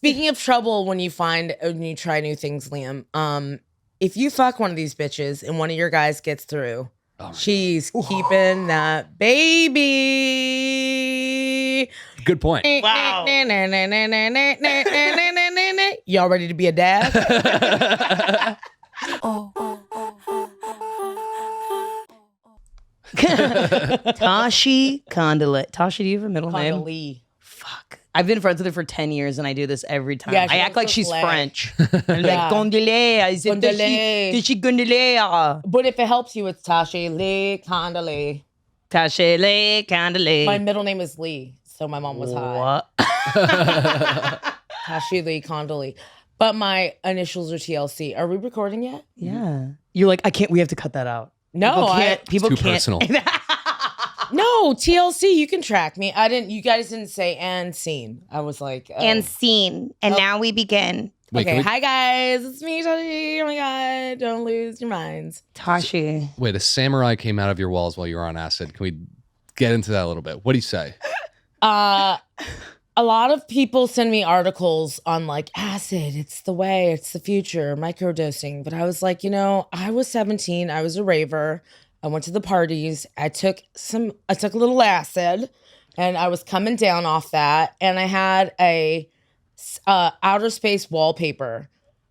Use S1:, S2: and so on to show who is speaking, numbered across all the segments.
S1: Speaking of trouble when you try new things, Liam, if you fuck one of these bitches and one of your guys gets through, she's keeping that baby.
S2: Good point.
S3: Wow.
S1: Y'all ready to be a dad?
S3: Tashi Condelee. Tasha, do you have a middle name?
S1: Condelee.
S3: Fuck. I've been friends with her for 10 years and I do this every time.
S1: Yeah, she
S3: I act like
S1: looks
S3: she's
S1: like-
S3: French. I'm like, Condelee. Is it
S1: Condelee.
S3: Tashi Condelee?
S1: But if it helps you, it's Tasha Lee Condelee.
S3: Tashi Lee Condelee.
S1: My middle name is Lee, so my mom was high.
S3: What?
S1: Tasha Lee Condelee. But my initials are TLC. Are we recording yet?
S3: Yeah. You're like, we have to cut that out.
S1: No,
S3: People
S2: Too
S3: can't.
S2: personal.
S1: No, TLC, you can track me. You guys didn't say and scene. I was like, oh.
S4: And scene. And now we begin.
S2: Wait,
S1: Okay, hi guys, it's me, Tashi. Oh my God, don't lose your minds.
S3: Tashi.
S2: Wait, a samurai came out of your walls while you were on acid. Can we get into that a little bit? What do you say?
S1: A lot of people send me articles on like acid, it's the way, it's the future, microdosing. But I was like, I was 17, I was a raver. I went to the parties. I took a little acid and I was coming down off that. And I had a outer space wallpaper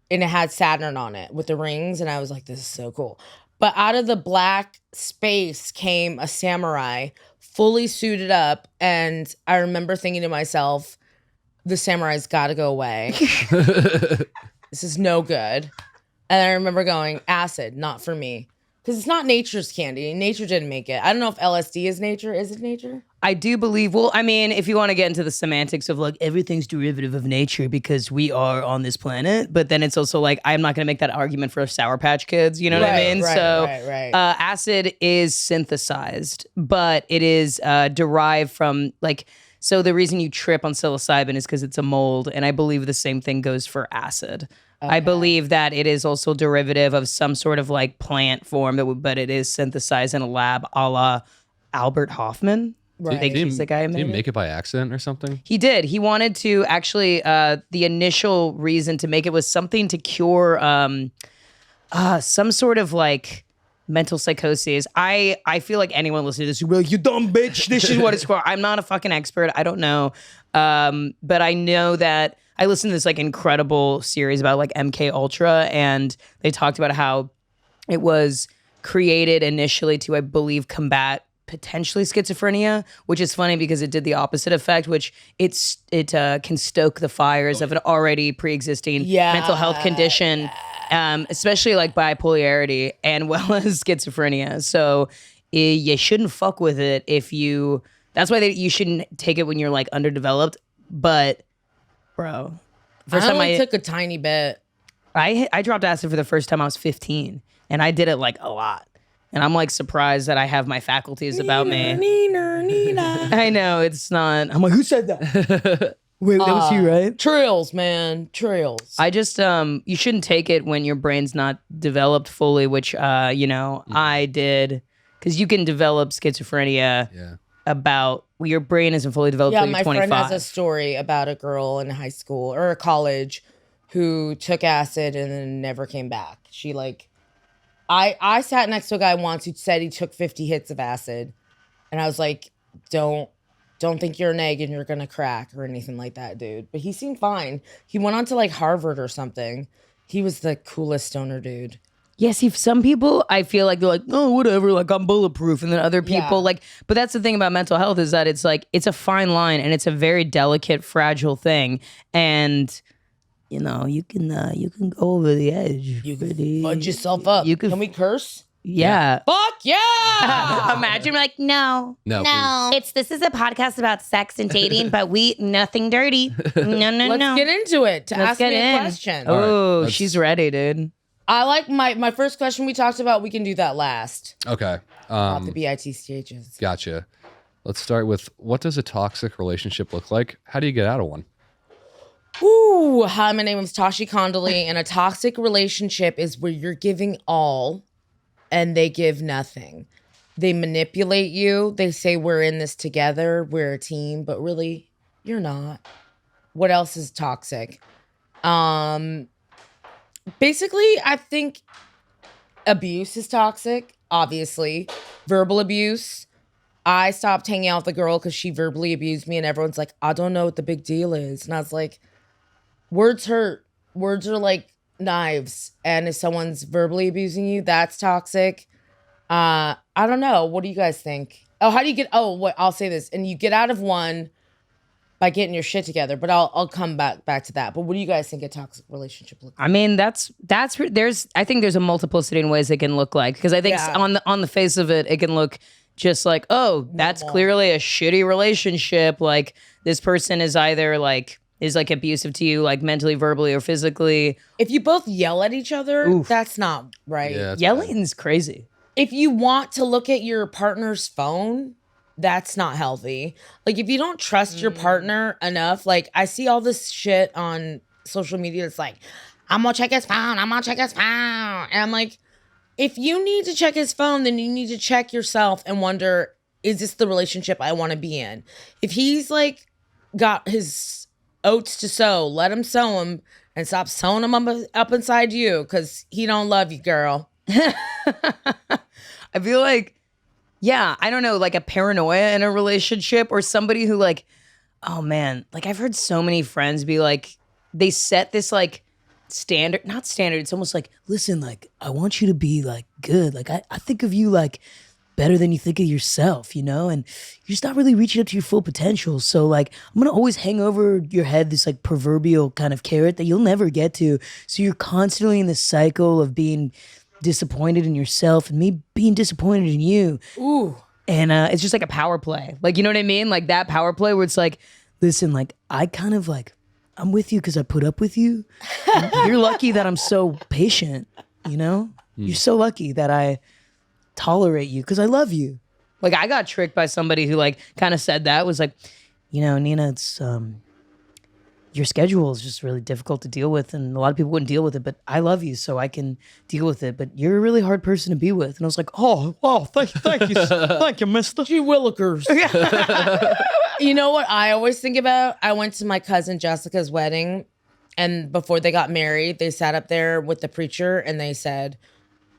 S1: and it had Saturn on it with the rings. And I was like, this is so cool. But out of the black space came a samurai fully suited up. And I remember thinking to myself, the samurai's got to go away. This is no good. And I remember going, acid, not for me. Because it's not nature's candy. Nature didn't make it. I don't know if LSD is nature. Is it nature?
S3: I do believe, well, I mean, if you want to get into the semantics of like everything's derivative of nature because we are on this planet, but then it's also like, I'm not going to make that argument for Sour Patch Kids, you know what I mean?
S1: Right.
S3: Acid is synthesized, but it is derived from like, so the reason you trip on psilocybin is because it's a mold, and I believe the same thing goes for acid. I believe that it is also derivative of some sort of like plant form, but it is synthesized in a lab a la Albert Hoffman.
S1: Right.
S3: I think he's the guy who
S2: Did
S3: made
S2: he
S3: it.
S2: make it by accident or something?
S3: He did. He wanted to actually, the initial reason to make it was something to cure some sort of like mental psychosis. I feel like anyone listening to this would be like, you dumb bitch, this is what it's for. I'm not a fucking expert. I don't know. But I know that I listened to this like incredible series about like MK Ultra, and they talked about how it was created initially to, I believe, combat potentially schizophrenia, which is funny because it did the opposite effect, which it can stoke the fires of an already pre-existing mental health condition, especially like bipolarity and well as schizophrenia. So you shouldn't fuck with it that's why you shouldn't take it when you're like underdeveloped. But bro,
S1: I only took a tiny bit.
S3: I dropped acid for the first time I was 15, and I did it like a lot. And I'm like surprised that I have my faculties about me.
S1: Nina.
S3: I know, it's not. I'm like, who said that? Wait, that was you, right?
S1: Trails, man. Trails.
S3: I just, you shouldn't take it when your brain's not developed fully, which, I did. Because you can develop schizophrenia your brain isn't fully developed until you're 25.
S1: My friend has a story about a girl in high school or college who took acid and then never came back. She like... I sat next to a guy once who said he took 50 hits of acid. And I was like, don't think you're an egg and you're going to crack or anything like that, dude. But he seemed fine. He went on to like Harvard or something. He was the coolest stoner dude.
S3: Yeah, see, some people, I feel like they're like, oh, whatever, like I'm bulletproof. And then other people but that's the thing about mental health is that it's like, it's a fine line and it's a very delicate, fragile thing. And... you can go over the edge.
S1: You can fudge yourself up. Can we curse?
S3: Yeah.
S1: Fuck yeah!
S3: Imagine like, no.
S4: This is a podcast about sex and dating, but nothing dirty. No.
S1: Let's get into it. Ask me a question.
S3: Oh, she's ready, dude.
S1: I like my first question we talked about. We can do that last.
S2: Okay.
S1: About the BIT stages.
S2: Gotcha. Let's start with, what does a toxic relationship look like? How do you get out of one?
S1: Ooh, hi, my name is Tashi Condelee, and a toxic relationship is where you're giving all and they give nothing. They manipulate you. They say we're in this together, we're a team, but really, you're not. What else is toxic? Basically, I think abuse is toxic, obviously. Verbal abuse. I stopped hanging out with the girl because she verbally abused me, and everyone's like, I don't know what the big deal is. And I was like, words hurt. Words are like knives. And if someone's verbally abusing you, that's toxic. I don't know. What do you guys think? Oh, how do you get, I'll say this. And you get out of one by getting your shit together, but I'll come back to that. But what do you guys think a toxic relationship looks like?
S3: I mean, I think there's a multiplicity in ways it can look like, because I think on the face of it, it can look just like, oh, that's clearly a shitty relationship. Like, this person is either like abusive to you, like mentally, verbally, or physically.
S1: If you both yell at each other, that's not right.
S2: Yeah,
S3: Yelling's crazy.
S1: If you want to look at your partner's phone, that's not healthy. Like, if you don't trust your partner enough, like, I see all this shit on social media. It's like, I'm gonna check his phone. I'm gonna check his phone. And I'm like, if you need to check his phone, then you need to check yourself and wonder, is this the relationship I want to be in? If he's like got his oats to sow, let him sow them and stop sewing them up inside you, because he don't love you, girl.
S3: I feel like, yeah, I don't know, like a paranoia in a relationship, or somebody who like, oh man, like I've heard so many friends be like, they set this like not standard, it's almost like, listen, like I want you to be like good. Like I think of you like better than you think of yourself, you know? And you're just not really reaching up to your full potential. So like, I'm gonna always hang over your head this like proverbial kind of carrot that you'll never get to. So you're constantly in this cycle of being disappointed in yourself and me being disappointed in you.
S1: Ooh.
S3: And it's just like a power play. Like, you know what I mean? Like that power play where it's like, listen, like I kind of like, I'm with you because I put up with you. And you're lucky that I'm so patient, you know? You're so lucky that I tolerate you because I love you. Like, I got tricked by somebody who like kind of said that, was like, you know, Nina, it's your schedule is just really difficult to deal with, and a lot of people wouldn't deal with it, but I love you, so I can deal with it. But you're a really hard person to be with. And I was like, oh, thank you, thank you, mister.
S1: Gee willikers. You know what I always think about? I went to my cousin Jessica's wedding, and before they got married, they sat up there with the preacher and they said,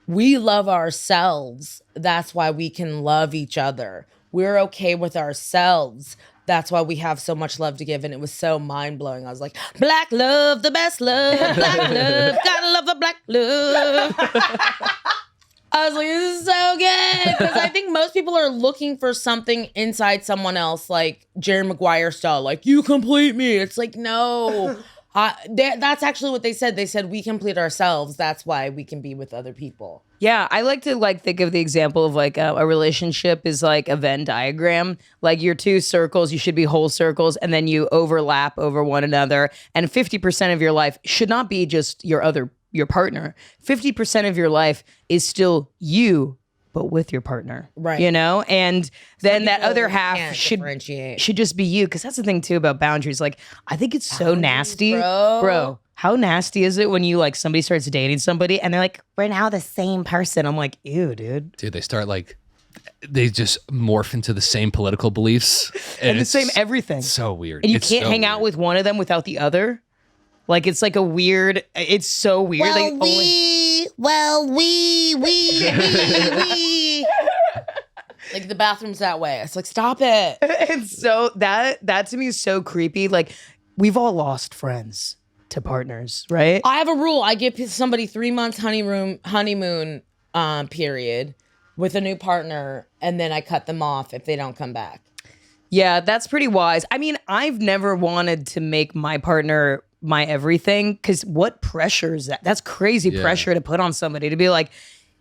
S1: we love ourselves. That's why we can love each other. We're okay with ourselves. That's why we have so much love to give. And it was so mind-blowing. I was like, black love, the best love. Black love, gotta love the black love. I was like, this is so good. Because I think most people are looking for something inside someone else, like Jerry Maguire style, like, you complete me. It's like, no. That's actually what they said. They said, we complete ourselves. That's why we can be with other people.
S3: Yeah, I like to like think of the example of like a relationship is like a Venn diagram. Like your two circles, you should be whole circles, and then you overlap over one another. And 50% of your life should not be just your partner. 50% of your life is still you, but with your partner.
S1: Right.
S3: You know? And then that other half
S1: can't
S3: should
S1: differentiate.
S3: just be you. Because that's the thing too about boundaries. Like, I think it's so nasty.
S1: bro.
S3: How nasty is it when you like somebody starts dating somebody and they're like, we're now the same person? I'm like, ew, dude.
S2: Dude, they start like, they just morph into the same political beliefs.
S3: And the
S2: it's
S3: same everything.
S2: So weird.
S3: And you
S2: It's
S3: can't
S2: so
S3: hang out
S2: weird.
S3: with one of them without the other. Like, it's like a weird, it's so weird.
S1: Like, the bathroom's that way. It's like, stop it.
S3: It's so, that to me is so creepy. Like, we've all lost friends to partners, right?
S1: I have a rule. I give somebody 3 months honeymoon period with a new partner, and then I cut them off if they don't come back.
S3: Yeah, that's pretty wise. I mean, I've never wanted to make my partner my everything, because what pressure is that? That's crazy pressure to put on somebody to be like,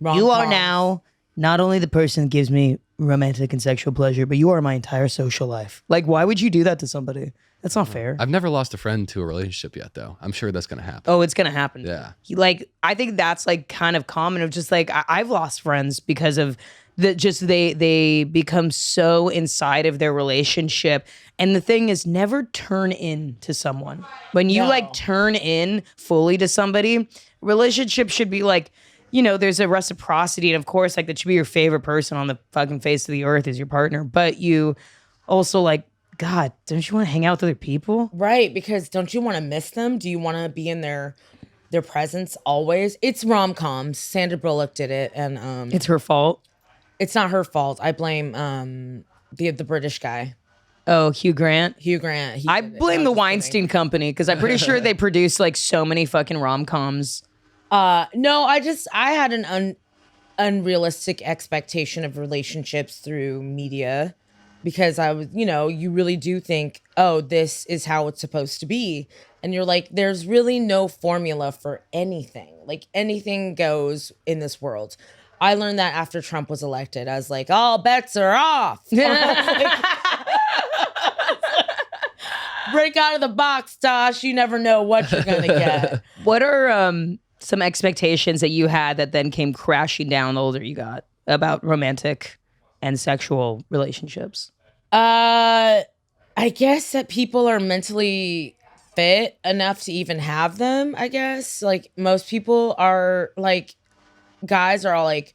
S3: you are now not only the person that gives me romantic and sexual pleasure, but you are my entire social life. Like, why would you do that to somebody? That's not fair.
S2: I've never lost a friend to a relationship yet, though. I'm sure that's going to happen.
S3: Oh, it's going to happen.
S2: Yeah.
S3: Like, I think that's like kind of common of just like, I've lost friends because of they become so inside of their relationship. And the thing is, never turn in to someone. When you like turn in fully to somebody, relationship should be like, you know, there's a reciprocity. And of course, like, that should be your favorite person on the fucking face of the earth is your partner. But you also like God, don't you want to hang out with other people?
S1: Right, because don't you want to miss them? Do you want to be in their presence always? It's rom-coms. Sandra Bullock did it, and
S3: It's her fault.
S1: it's not her fault. I blame the British guy,
S3: Oh, Hugh Grant.
S1: Hugh Grant. He
S3: I
S1: did it.
S3: blame
S1: No,
S3: the
S1: just
S3: Weinstein Company because I'm pretty sure they produce like so many fucking rom-coms.
S1: No, I had an unrealistic expectation of relationships through media because I was, you really do think, oh, this is how it's supposed to be. And you're like, there's really no formula for anything. Like anything goes in this world. I learned that after Trump was elected. I was like, all bets are off. Break out of the box, Tosh. You never know what you're going to get.
S3: What are some expectations that you had that then came crashing down the older you got about romantic and sexual relationships?
S1: I guess that people are mentally fit enough to even have them, I guess. Like most people are like, guys are all like,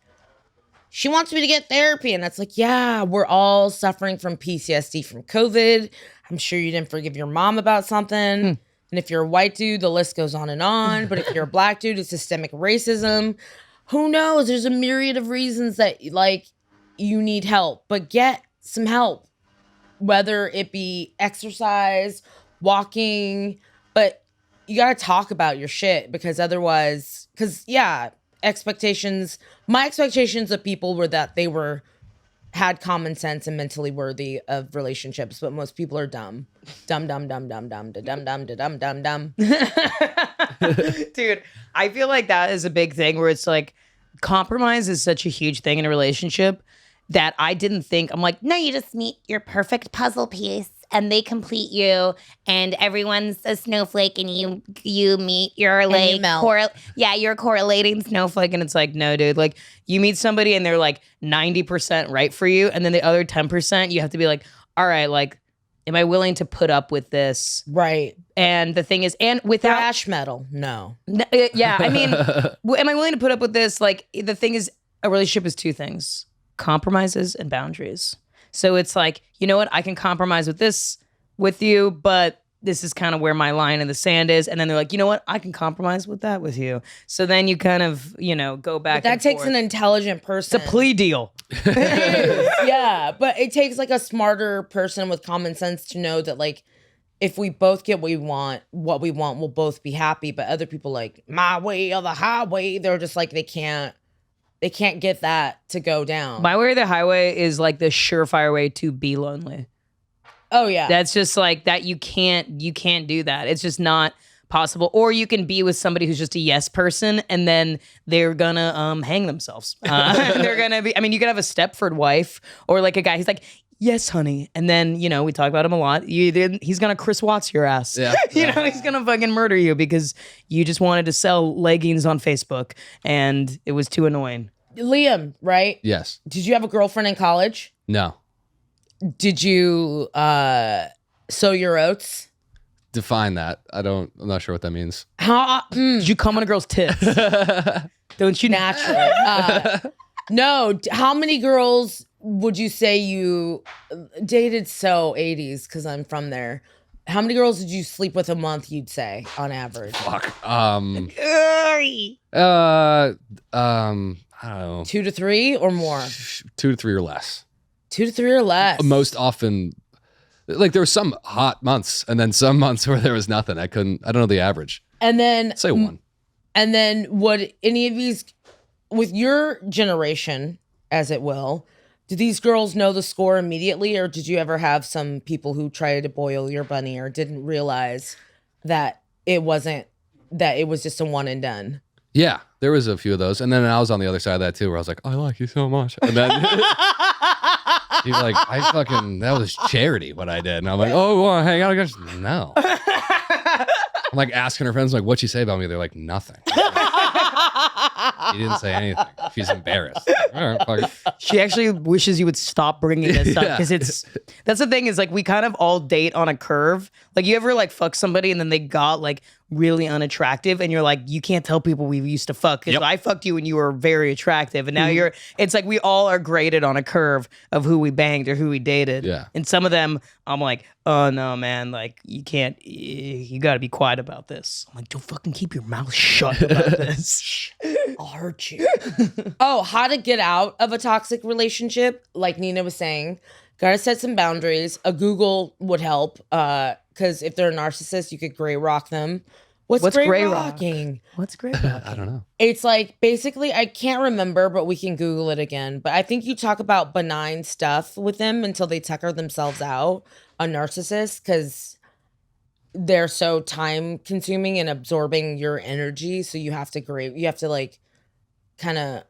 S1: she wants me to get therapy. And that's like, yeah, we're all suffering from PTSD from COVID. I'm sure you didn't forgive your mom about something. And if you're a white dude, the list goes on and on. But if you're a black dude, it's systemic racism. Who knows? There's a myriad of reasons that like you need help, but get some help. Whether it be exercise, walking, but you got to talk about your shit because otherwise, my expectations of people were that they had common sense and mentally worthy of relationships, but most people are dumb. Dumb.
S3: Dude, I feel like that is a big thing where it's like compromise is such a huge thing in a relationship that I didn't think. I'm like,
S4: No, you just meet your perfect puzzle piece and they complete you and everyone's a snowflake and you meet your like
S1: you melt.
S4: you're correlating
S3: snowflake, and it's like, no, dude, like you meet somebody and they're like 90% right for you, and then the other 10% you have to be like, all right, like, am I willing to put up with this?
S1: Right.
S3: And the thing is, and without
S1: Thrash metal, no.
S3: yeah, I mean, am I willing to put up with this? Like, the thing is, a relationship is two things: compromises and boundaries. So it's like, you know what? I can compromise with this with you, but this is kind of where my line in the sand is. And then they're like, you know what? I can compromise with that with you. So then you kind of, go back.
S1: That
S3: and
S1: takes
S3: forth.
S1: an intelligent person.
S3: It's a plea deal.
S1: Yeah, but it takes like a smarter person with common sense to know that like if we both get what we want, we'll both be happy. But other people like my way or the highway, they're just like they can't get that to go down.
S3: My way or the highway is like the surefire way to be lonely.
S1: Oh yeah.
S3: That's just like that. You can't do that. It's just not possible. Or you can be with somebody who's just a yes person and then they're gonna hang themselves. They're gonna be, I mean, you could have a Stepford wife or like a guy who's like, yes, honey. And then, we talk about him a lot. He's gonna Chris Watts your ass.
S2: Yeah.
S3: He's gonna fucking murder you because you just wanted to sell leggings on Facebook and it was too annoying.
S1: Liam, right?
S2: Yes.
S1: Did you have a girlfriend in college?
S2: No.
S1: Did you sow your oats?
S2: Define that. I'm not sure what that means.
S1: How
S3: Did you come on a girl's tits? Don't you
S1: naturally? No. How many girls would you say you dated? So 80s, because I'm from there. How many girls did you sleep with a month? You'd say on average.
S2: Fuck. I don't know.
S1: 2 to 3 or more.
S2: 2 to 3 or less.
S1: 2 to 3 or less.
S2: Most often, like there were some hot months, and then some months where there was nothing. I don't know the average.
S1: And then
S2: Say 1.
S1: And then would any of these, with your generation, as it will, do these girls know the score immediately, or did you ever have some people who tried to boil your bunny or didn't realize that it was just a one and done?
S2: Yeah, there was a few of those, and then I was on the other side of that too, where I was like, "I like you so much," and then you're like, that was charity what I did," and I'm like, "Oh, you want to hang out?" I guess no. I'm like asking her friends, like, "What'd she say about me?" They're like, "Nothing." She didn't say anything. She's embarrassed. Like, all right, fuck it.
S3: She actually wishes you would stop bringing this up because that's the thing is like we kind of all date on a curve. Like you ever like fuck somebody and then they got like really unattractive, and you're like, you can't tell people we used to fuck because
S2: Yep.
S3: I fucked you when you were very attractive, and now it's like we all are graded on a curve of who we banged or who we dated.
S2: Yeah.
S3: And some of them, I'm like, oh no, man, like you can't, you got to be quiet about this. I'm like, don't fucking keep your mouth shut about this.
S1: I'll hurt you. Oh, how to get out of a toxic relationship? Like Nina was saying, gotta set some boundaries. A Google would help. Because if they're a narcissist, you could gray rock them. What's gray rocking?
S3: What's great?
S2: I don't know.
S1: It's like basically, I can't remember, but we can Google it again. But I think you talk about benign stuff with them until they tucker themselves out, a narcissist, because they're so time consuming and absorbing your energy. So you have to like kind of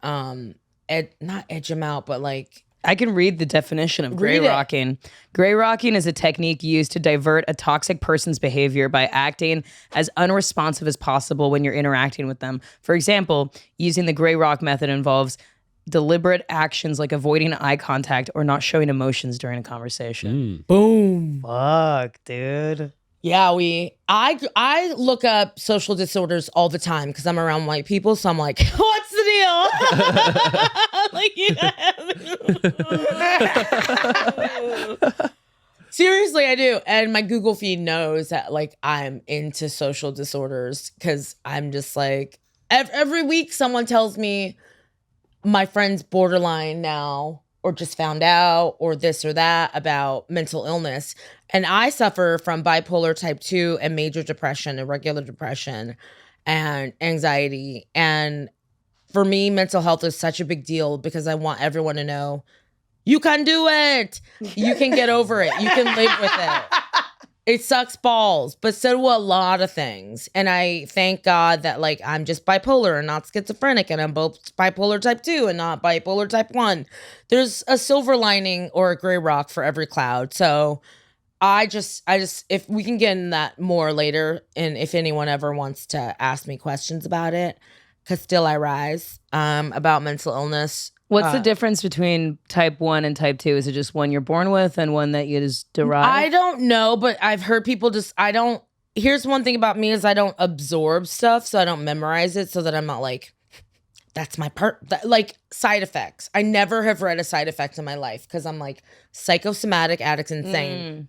S1: not edge them out, but like
S3: I can read the definition of gray
S1: Read it.
S3: rocking. Gray rocking is a technique used to divert a toxic person's behavior by acting as unresponsive as possible when you're interacting with them. For example, using the gray rock method involves deliberate actions like avoiding eye contact or not showing emotions during a conversation.
S1: boom.
S3: Fuck, dude.
S1: Yeah, I look up social disorders all the time because I'm around white people, so I'm like, what's the deal? Like, seriously, I do, and my Google feed knows that like I'm into social disorders because I'm just like every week someone tells me my friend's borderline now, or just found out, or this or that about mental illness. And I suffer from bipolar type 2 and major depression, irregular depression, and anxiety. And for me, mental health is such a big deal because I want everyone to know you can do it. You can get over it. You can live with it. It sucks balls, but so do a lot of things. And I thank God that like I'm just bipolar and not schizophrenic, and I'm both bipolar type 2 and not bipolar type 1. There's a silver lining or a gray rock for every cloud. So I just if we can get in that more later, and if anyone ever wants to ask me questions about it, because still I rise about mental illness.
S3: What's the difference between type 1 and type 2? Is it just one you're born with and one that you just derive?
S1: I don't know, but I've heard people here's one thing about me is I don't absorb stuff, so I don't memorize it, so that I'm not like, that's my part, like side effects. I never have read a side effect in my life because I'm like psychosomatic, addict, insane.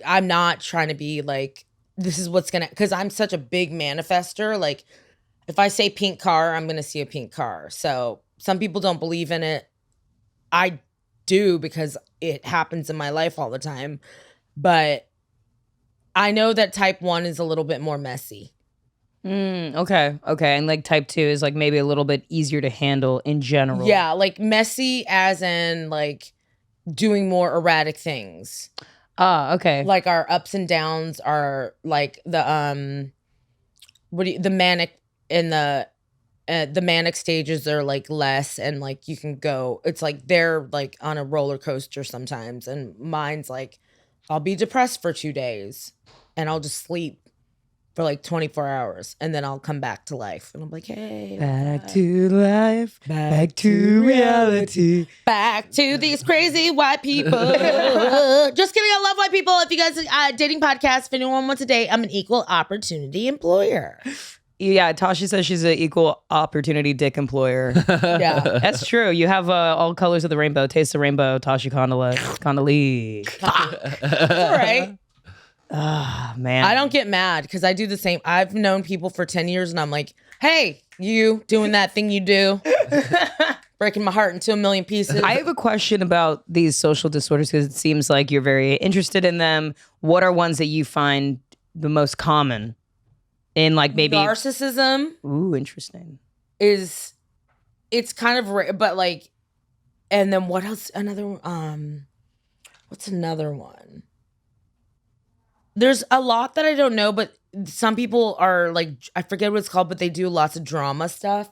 S1: I'm not trying to be like, this is what's gonna, because I'm such a big manifester. Like if I say pink car, I'm gonna see a pink car. So some people don't believe in it. I do because it happens in my life all the time. But I know that type 1 is a little bit more messy.
S3: Okay. And like type 2 is like maybe a little bit easier to handle in general.
S1: Yeah, like messy as in like doing more erratic things.
S3: Okay.
S1: Like our ups and downs are like the the manic in the manic stages are like less, and like you can go, it's like they're like on a roller coaster sometimes, and mine's like I'll be depressed for 2 days and I'll just sleep for like 24 hours and then I'll come back to life and I'm like, hey,
S3: Back to life, back to reality.
S1: back to these crazy white people. Just kidding, I love white people. If you guys dating podcast, if anyone wants to date, I'm an equal opportunity employer.
S3: Yeah, Tasha says she's an equal opportunity dick employer.
S1: Yeah.
S3: That's true. You have all colors of the rainbow. Taste the rainbow, Tasha Condelee.
S1: All right.
S3: Ah, man.
S1: I don't get mad because I do the same. I've known people for 10 years and I'm like, hey, you doing that thing you do, breaking my heart into a million pieces.
S3: I have a question about these social disorders because it seems like you're very interested in them. What are ones that you find the most common? In like maybe
S1: narcissism
S3: ooh, interesting.
S1: it's kind of rare, but like, and then what else? What's another one? There's a lot that I don't know, but some people are like, I forget what it's called, but they do lots of drama stuff.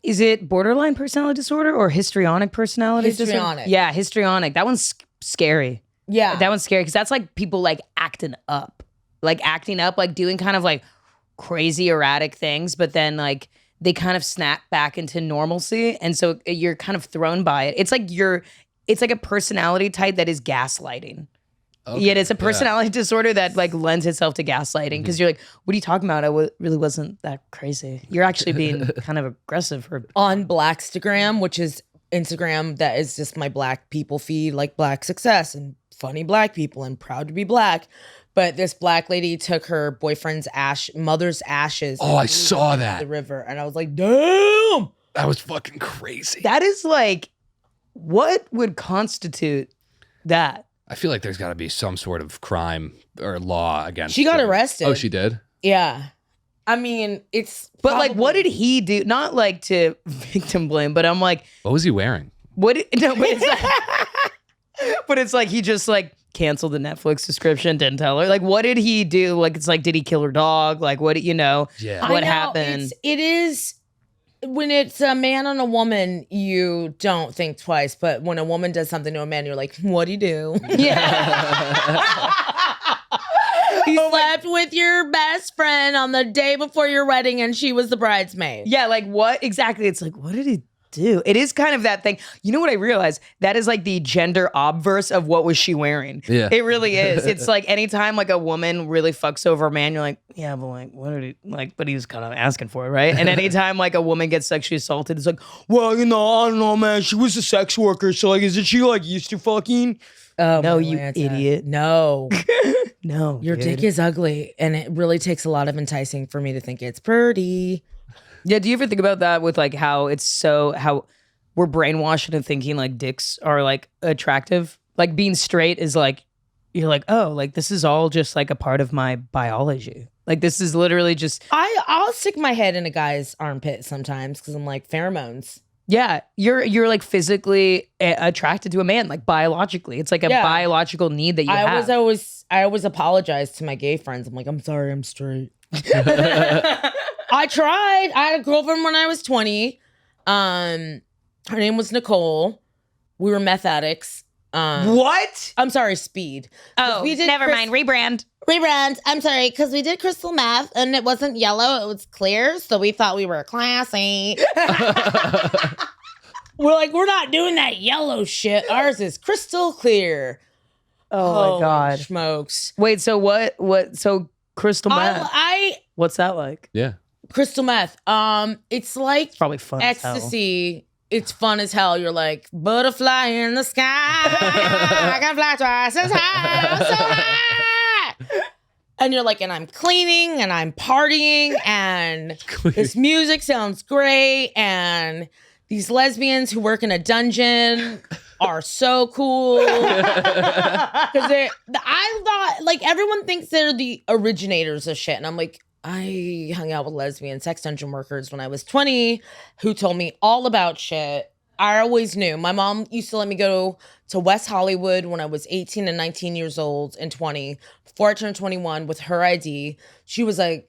S3: Is it borderline personality disorder or histrionic personality disorder?
S1: Histrionic.
S3: Yeah, histrionic. That one's scary.
S1: Yeah.
S3: That one's scary because that's like people like acting up, like doing kind of like crazy erratic things, but then like they kind of snap back into normalcy. And so you're kind of thrown by it. It's like a personality type that is gaslighting.
S2: Okay.
S3: Yeah, it's a personality disorder that like lends itself to gaslighting because you're like, what are you talking about? Really wasn't that crazy. You're actually being kind of aggressive.
S1: On Blackstagram, which is Instagram that is just my black people feed, like black success and funny black people and proud to be black. But this black lady took her boyfriend's mother's ashes.
S2: Oh,
S1: and
S2: I
S1: threw
S2: saw
S1: them into
S2: that.
S1: the river, and I was like, damn.
S2: That was fucking crazy.
S3: That is like, what would constitute that?
S2: I feel like there's got to be some sort of crime or law against.
S1: She got
S2: her.
S1: arrested.
S2: Oh, she did.
S1: Yeah. I mean, it's
S3: But like,
S1: probably-
S3: what did he do? Not like to victim blame, but I'm like,
S2: What was he wearing?
S3: what? No, but it's like, but it's like he just like canceled the Netflix subscription, didn't tell her. Like, what did he do? Like, it's like, did he kill her dog? Like, what?
S2: Yeah.
S3: What
S1: I know,
S3: happened?
S1: It is when it's a man and a woman, you don't think twice. But when a woman does something to a man, you're like, what do you do?
S3: Yeah.
S1: He slept with your best friend on the day before your wedding, and she was the bridesmaid.
S3: Yeah, like what exactly? It's like, what did he do? It is kind of that thing. You know what I realized? That is like the gender obverse of what was she wearing.
S2: Yeah.
S3: It really is. It's like anytime like a woman really fucks over a man, you're like, yeah, but like, what did he like? But he was kind of asking for it, right? And anytime like a woman gets sexually assaulted, it's like, well, you know, I don't know, man. She was a sex worker, so like, isn't she like used to fucking?
S1: Oh,
S3: No,
S1: my
S3: you
S1: Lanta.
S3: idiot.
S1: No.
S3: No,
S1: Your
S3: dude.
S1: dick is ugly, and it really takes a lot of enticing for me to think it's pretty.
S3: Yeah, do you ever think about that with like how we're brainwashed into thinking like dicks are like attractive? Like being straight is like, you're like, oh, like this is all just like a part of my biology. Like this is literally just,
S1: I'll stick my head in a guy's armpit sometimes because I'm like pheromones.
S3: yeah, you're like physically attracted to a man, like biologically. It's like a
S1: Yeah.
S3: biological need that you have.
S1: I always apologize to my gay friends. I'm like, I'm sorry, I'm straight. I tried. I had a girlfriend when I was 20. Her name was Nicole. We were meth addicts.
S3: What?
S1: I'm sorry, speed.
S4: Oh,
S1: We did
S4: never mind. Rebrand. Rebrand. I'm sorry, because we did crystal meth and it wasn't yellow, it was clear. So we thought we were classy.
S1: We're like, we're not doing that yellow shit. Ours is crystal clear.
S3: Oh
S1: Holy
S3: my god.
S1: smokes.
S3: Wait, so what? So crystal meth?
S1: I
S3: What's that like?
S2: Yeah.
S1: crystal meth. It's like
S3: Probably fun. as hell.
S1: ecstasy. It's fun as hell. You're like butterfly in the sky. I can fly twice as high. I'm so high. And you're like, and I'm cleaning and I'm partying and this music sounds great. And these lesbians who work in a dungeon are so cool. Because I thought, like, everyone thinks they're the originators of shit. And I'm like, I hung out with lesbian sex dungeon workers when I was 20 who told me all about shit. I always knew. My mom used to let me go to West Hollywood when I was 18 and 19 years old and 20 before I turned 21 with her ID. She was a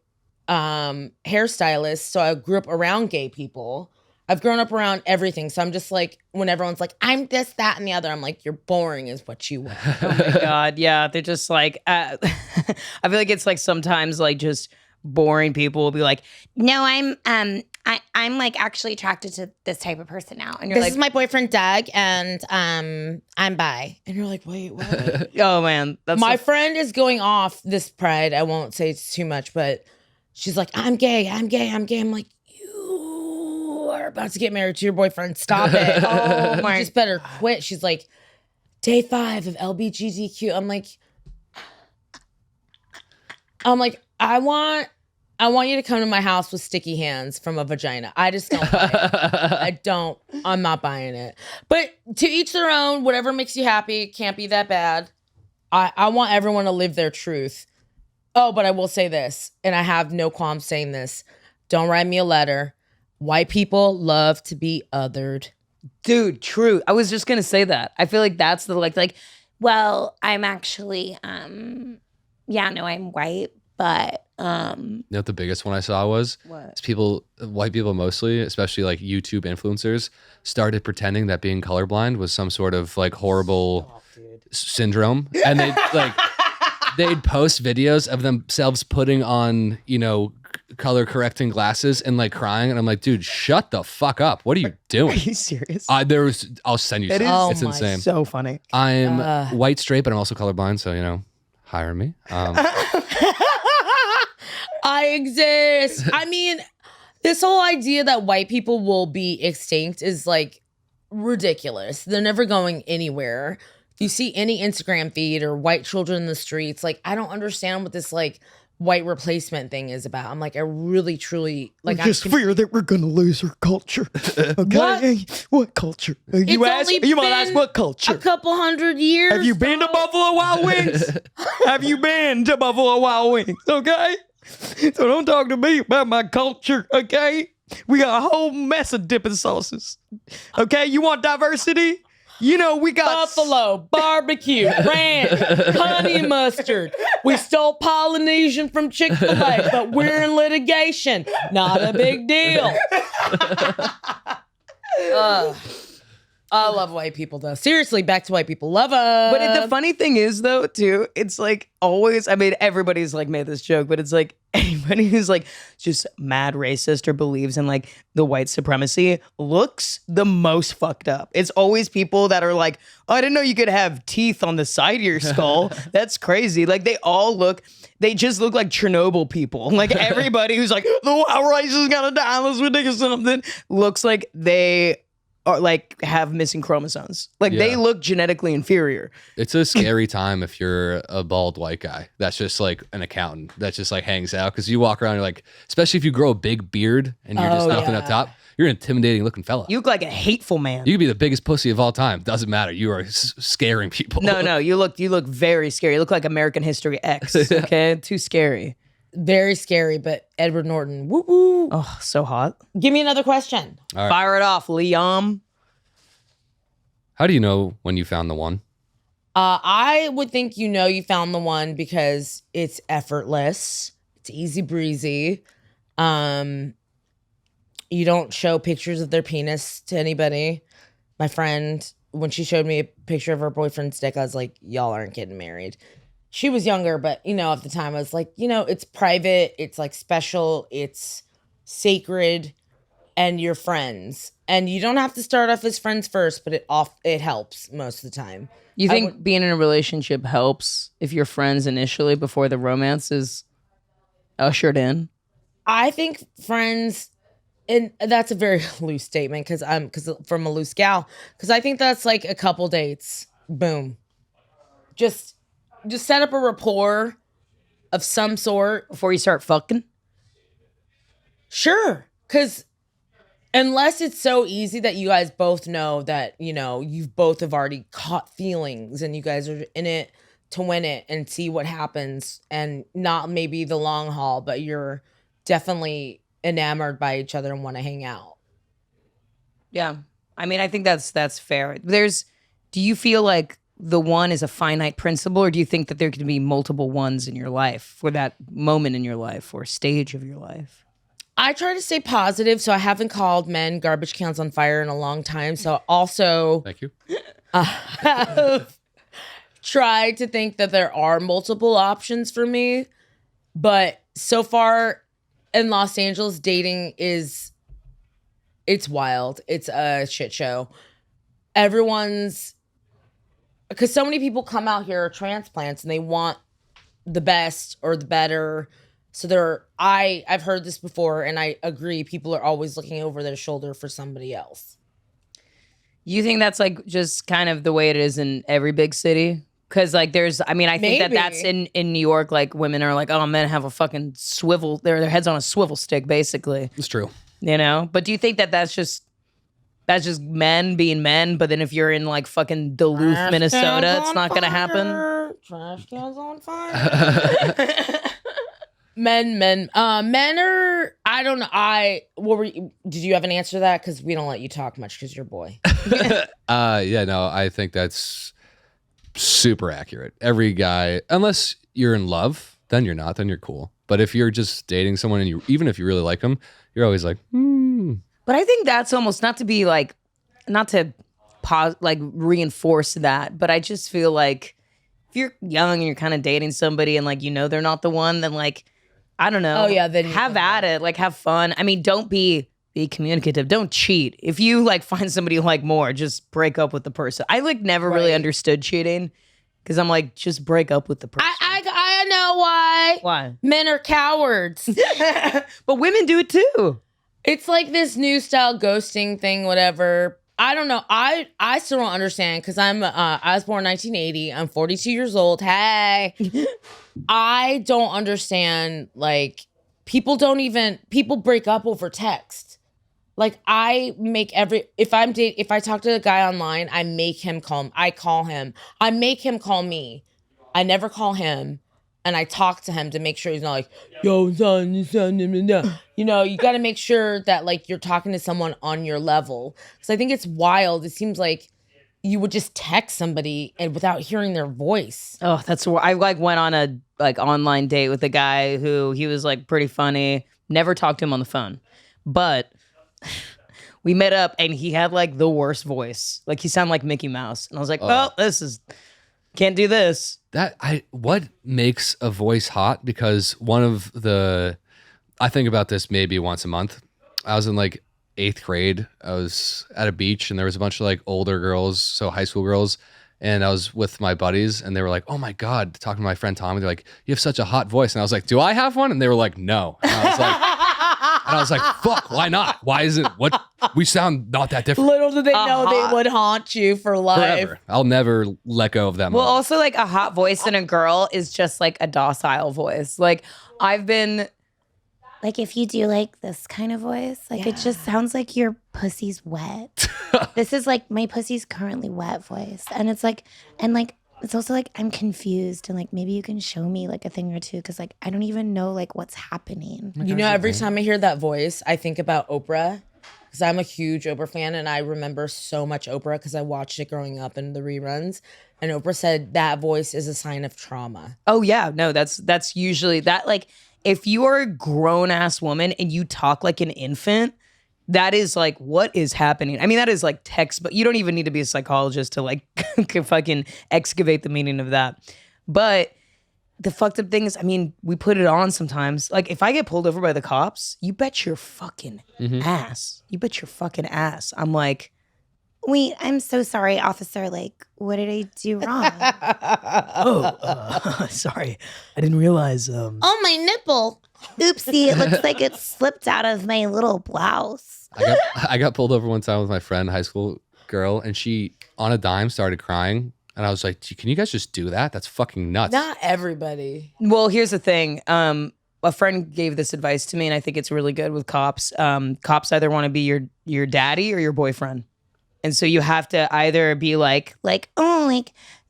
S1: hairstylist, so I grew up around gay people. I've grown up around everything. So I'm just like, when everyone's like, I'm this, that, and the other, I'm like, you're boring is what you want.
S3: Oh my god, yeah, they're just like, I feel like it's like sometimes like just boring people will be like,
S4: No, I'm like actually attracted to this type of person now. And you're
S1: This
S4: like,
S1: is my boyfriend, Doug, and I'm bi. And you're like, wait, what?
S3: oh man, that's
S1: My
S3: so-
S1: friend is going off this pride. I won't say it's too much, but she's like, I'm gay, I'm gay, I'm gay. I'm like, you are about to get married to your boyfriend. Stop it. Oh my, you just better quit. She's like, day 5 of LBGTQ. I'm like, I want you to come to my house with sticky hands from a vagina. I just don't buy it. I'm not buying it. But to each their own, whatever makes you happy, it can't be that bad. I want everyone to live their truth. Oh, but I will say this, and I have no qualms saying this. Don't write me a letter. White people love to be othered.
S3: dude, true. I was just gonna say that. I feel like that's the like
S4: well, I'm actually, yeah, no, I'm white, but
S2: You know what the biggest one I saw was?
S3: what?
S2: It's white people mostly, especially like YouTube influencers, started pretending that being colorblind was some sort of like horrible syndrome. And they'd post videos of themselves putting on, color correcting glasses and like crying, and I'm like, dude, shut the fuck up. What are you
S3: Are
S2: doing?
S3: you serious?
S2: I'll send you.
S3: It
S2: Some.
S3: is-
S1: Oh
S2: It's
S1: my
S2: insane.
S3: So funny.
S2: I'm white straight, but I'm also colorblind, so hire me.
S1: I exist. I mean, this whole idea that white people will be extinct is like ridiculous. They're never going anywhere. If you see any Instagram feed or white children in the streets, like I don't understand what this like white replacement thing is about. I'm like, I really truly like
S3: fear that we're gonna lose our culture. Okay, what culture? You
S1: It's only
S3: might ask
S1: been
S3: what
S1: a
S3: culture.
S1: couple hundred years.
S3: Have you been to Buffalo Wild Wings? Have you been to Buffalo Wild Wings? Okay, so don't talk to me about my culture. Okay, we got a whole mess of dipping sauces. Okay, you want diversity? We got
S1: Buffalo, barbecue, ranch, honey mustard. We stole Polynesian from Chick-fil-A, but we're in litigation. Not a big deal. I love white people, though. Seriously, back to white people. Love them.
S3: But the funny thing is, though, too, it's like always, I mean, everybody's like made this joke, but it's like anybody who's like just mad racist or believes in like the white supremacy looks the most fucked up. It's always people that are like, oh, I didn't know you could have teeth on the side of your skull. That's crazy. Like they just look like Chernobyl people. Like everybody who's like, the white race is gonna die unless we do something, looks like they are like have missing chromosomes. Like they look genetically inferior.
S2: It's a scary time if you're a bald white guy that's just like an accountant that just like hangs out, because you walk around, you're like, especially if you grow a big beard and you're just nothing up top, you're an intimidating looking fella.
S3: You look like a hateful man.
S2: You could be the biggest pussy of all time. Doesn't matter. You are scaring people.
S3: No, you look very scary. You look like American History X. Okay, too scary.
S1: Very scary, but Edward Norton. Woo woo.
S3: Oh, so hot.
S1: Give me another question.
S2: All right.
S3: Fire it off, Liam.
S2: How do you know when you found the one?
S1: I would think you found the one because it's effortless. It's easy breezy. You don't show pictures of their penis to anybody. My friend, when she showed me a picture of her boyfriend's dick, I was like, y'all aren't getting married. She was younger, but at the time I was like, it's private, it's like special, it's sacred, and you're friends. And you don't have to start off as friends first, but it helps most of the time.
S3: You think being in a relationship helps if you're friends initially before the romance is ushered in?
S1: I think friends, and that's a very loose statement because from a loose gal, because I think that's like a couple dates, boom. Just set up a rapport of some sort.
S3: Before you start fucking?
S1: Sure. Because unless it's so easy that you guys both know that, you both have already caught feelings and you guys are in it to win it and see what happens, and not maybe the long haul, but you're definitely enamored by each other and want to hang out.
S3: Yeah. I mean, I think that's fair. Do you feel like the one is a finite principle, or do you think that there can be multiple ones in your life for that moment in your life or stage of your life?
S1: I try to stay positive, so I haven't called men garbage cans on fire in a long time. So also
S2: Thank you.
S1: have tried to think that there are multiple options for me. But so far in Los Angeles, dating it's wild. It's a shit show. Because so many people come out here are transplants and they want the best or the better. So I've heard this before, and I agree. People are always looking over their shoulder for somebody else.
S3: You think that's like just kind of the way it is in every big city? Because like I think that that's in New York. Like women are like, oh, men have a fucking swivel. Their heads on a swivel stick, basically.
S2: It's true.
S3: But do you think that that's just men being men? But then if you're in like fucking Duluth, Minnesota, it's not gonna happen.
S1: Trash cans on fire. Men are, I don't know. Did you have an answer to that? Because we don't let you talk much because you're a boy.
S2: I think that's super accurate. Every guy, unless you're in love, then you're not, then you're cool. But if you're just dating someone and even if you really like them, you're always like,
S3: But I think that's almost not to reinforce that, but I just feel like if you're young and you're kind of dating somebody and like they're not the one, then like I don't know.
S1: Oh, yeah, then you
S3: have
S1: can,
S3: at it. Like, have fun. I mean, don't be communicative. Don't cheat. If you like find somebody you like more, just break up with the person. I like never really
S1: Right.
S3: understood cheating because I'm like, just break up with the person.
S1: I know why.
S3: Why?
S1: Men are cowards.
S3: But women do it too.
S1: It's like this new style ghosting thing, whatever. I don't know. I still don't understand because I was born 1980. I'm 42 years old. Hey. I don't understand, like, people break up over text. Like, if I talk to a guy online, I call him. I make him call me. I never call him. And I talk to him to make sure he's not like, yo, son, you know, you got to make sure that, like, you're talking to someone on your level. Because I think it's wild. It seems like you would just text somebody and without hearing their voice.
S3: Oh, that's where I like went on a like online date with a guy who he was like pretty funny. Never talked to him on the phone, but we met up and he had like the worst voice. Like he sounded like Mickey Mouse, and I was like, well, can't do this.
S2: What makes a voice hot? Because I think about this maybe once a month. I was in like 8th grade. I was at a beach and there was a bunch of like older girls, so high school girls. And I was with my buddies and they were like, oh my God, talking to my friend Tommy. They're like, you have such a hot voice. And I was like, do I have one? And they were like, no. And I was like, fuck, why not? Why isn't we sound not that different?
S1: Little did they know they would haunt you for life.
S2: Forever. I'll never let go of them.
S3: Well, also like a hot voice in a girl is just like a docile voice. Like I've been
S4: Like if you do like this kind of voice, like it just sounds like your pussy's wet. This is like my pussy's currently wet voice. And it's like, it's also like I'm confused and like maybe you can show me like a thing or two because like I don't even know like what's happening.
S1: You know, every time I hear that voice, I think about Oprah because I'm a huge Oprah fan and I remember so much Oprah because I watched it growing up in the reruns. And Oprah said that voice is a sign of trauma.
S3: Oh yeah, no, that's usually that. Like if you are a grown ass woman and you talk like an infant, that is like what is happening. I mean, that is like text, but you don't even need to be a psychologist to like fucking excavate the meaning of that. But the fucked up thing is, I mean, we put it on sometimes. Like if I get pulled over by the cops, you bet your fucking ass. You bet your fucking ass. I'm like,
S4: Wait, I'm so sorry, officer. Like, what did I do wrong?
S3: sorry, I didn't realize.
S4: Oh, my nipple. Oopsie, it looks like it slipped out of my little blouse.
S2: I got pulled over one time with my friend, high school girl, and she, on a dime, started crying. And I was like, can you guys just do that? That's fucking nuts.
S1: Not everybody.
S3: Well, here's the thing. A friend gave this advice to me, and I think it's really good with cops. Cops either want to be your daddy or your boyfriend. And so you have to either be like,
S4: oh,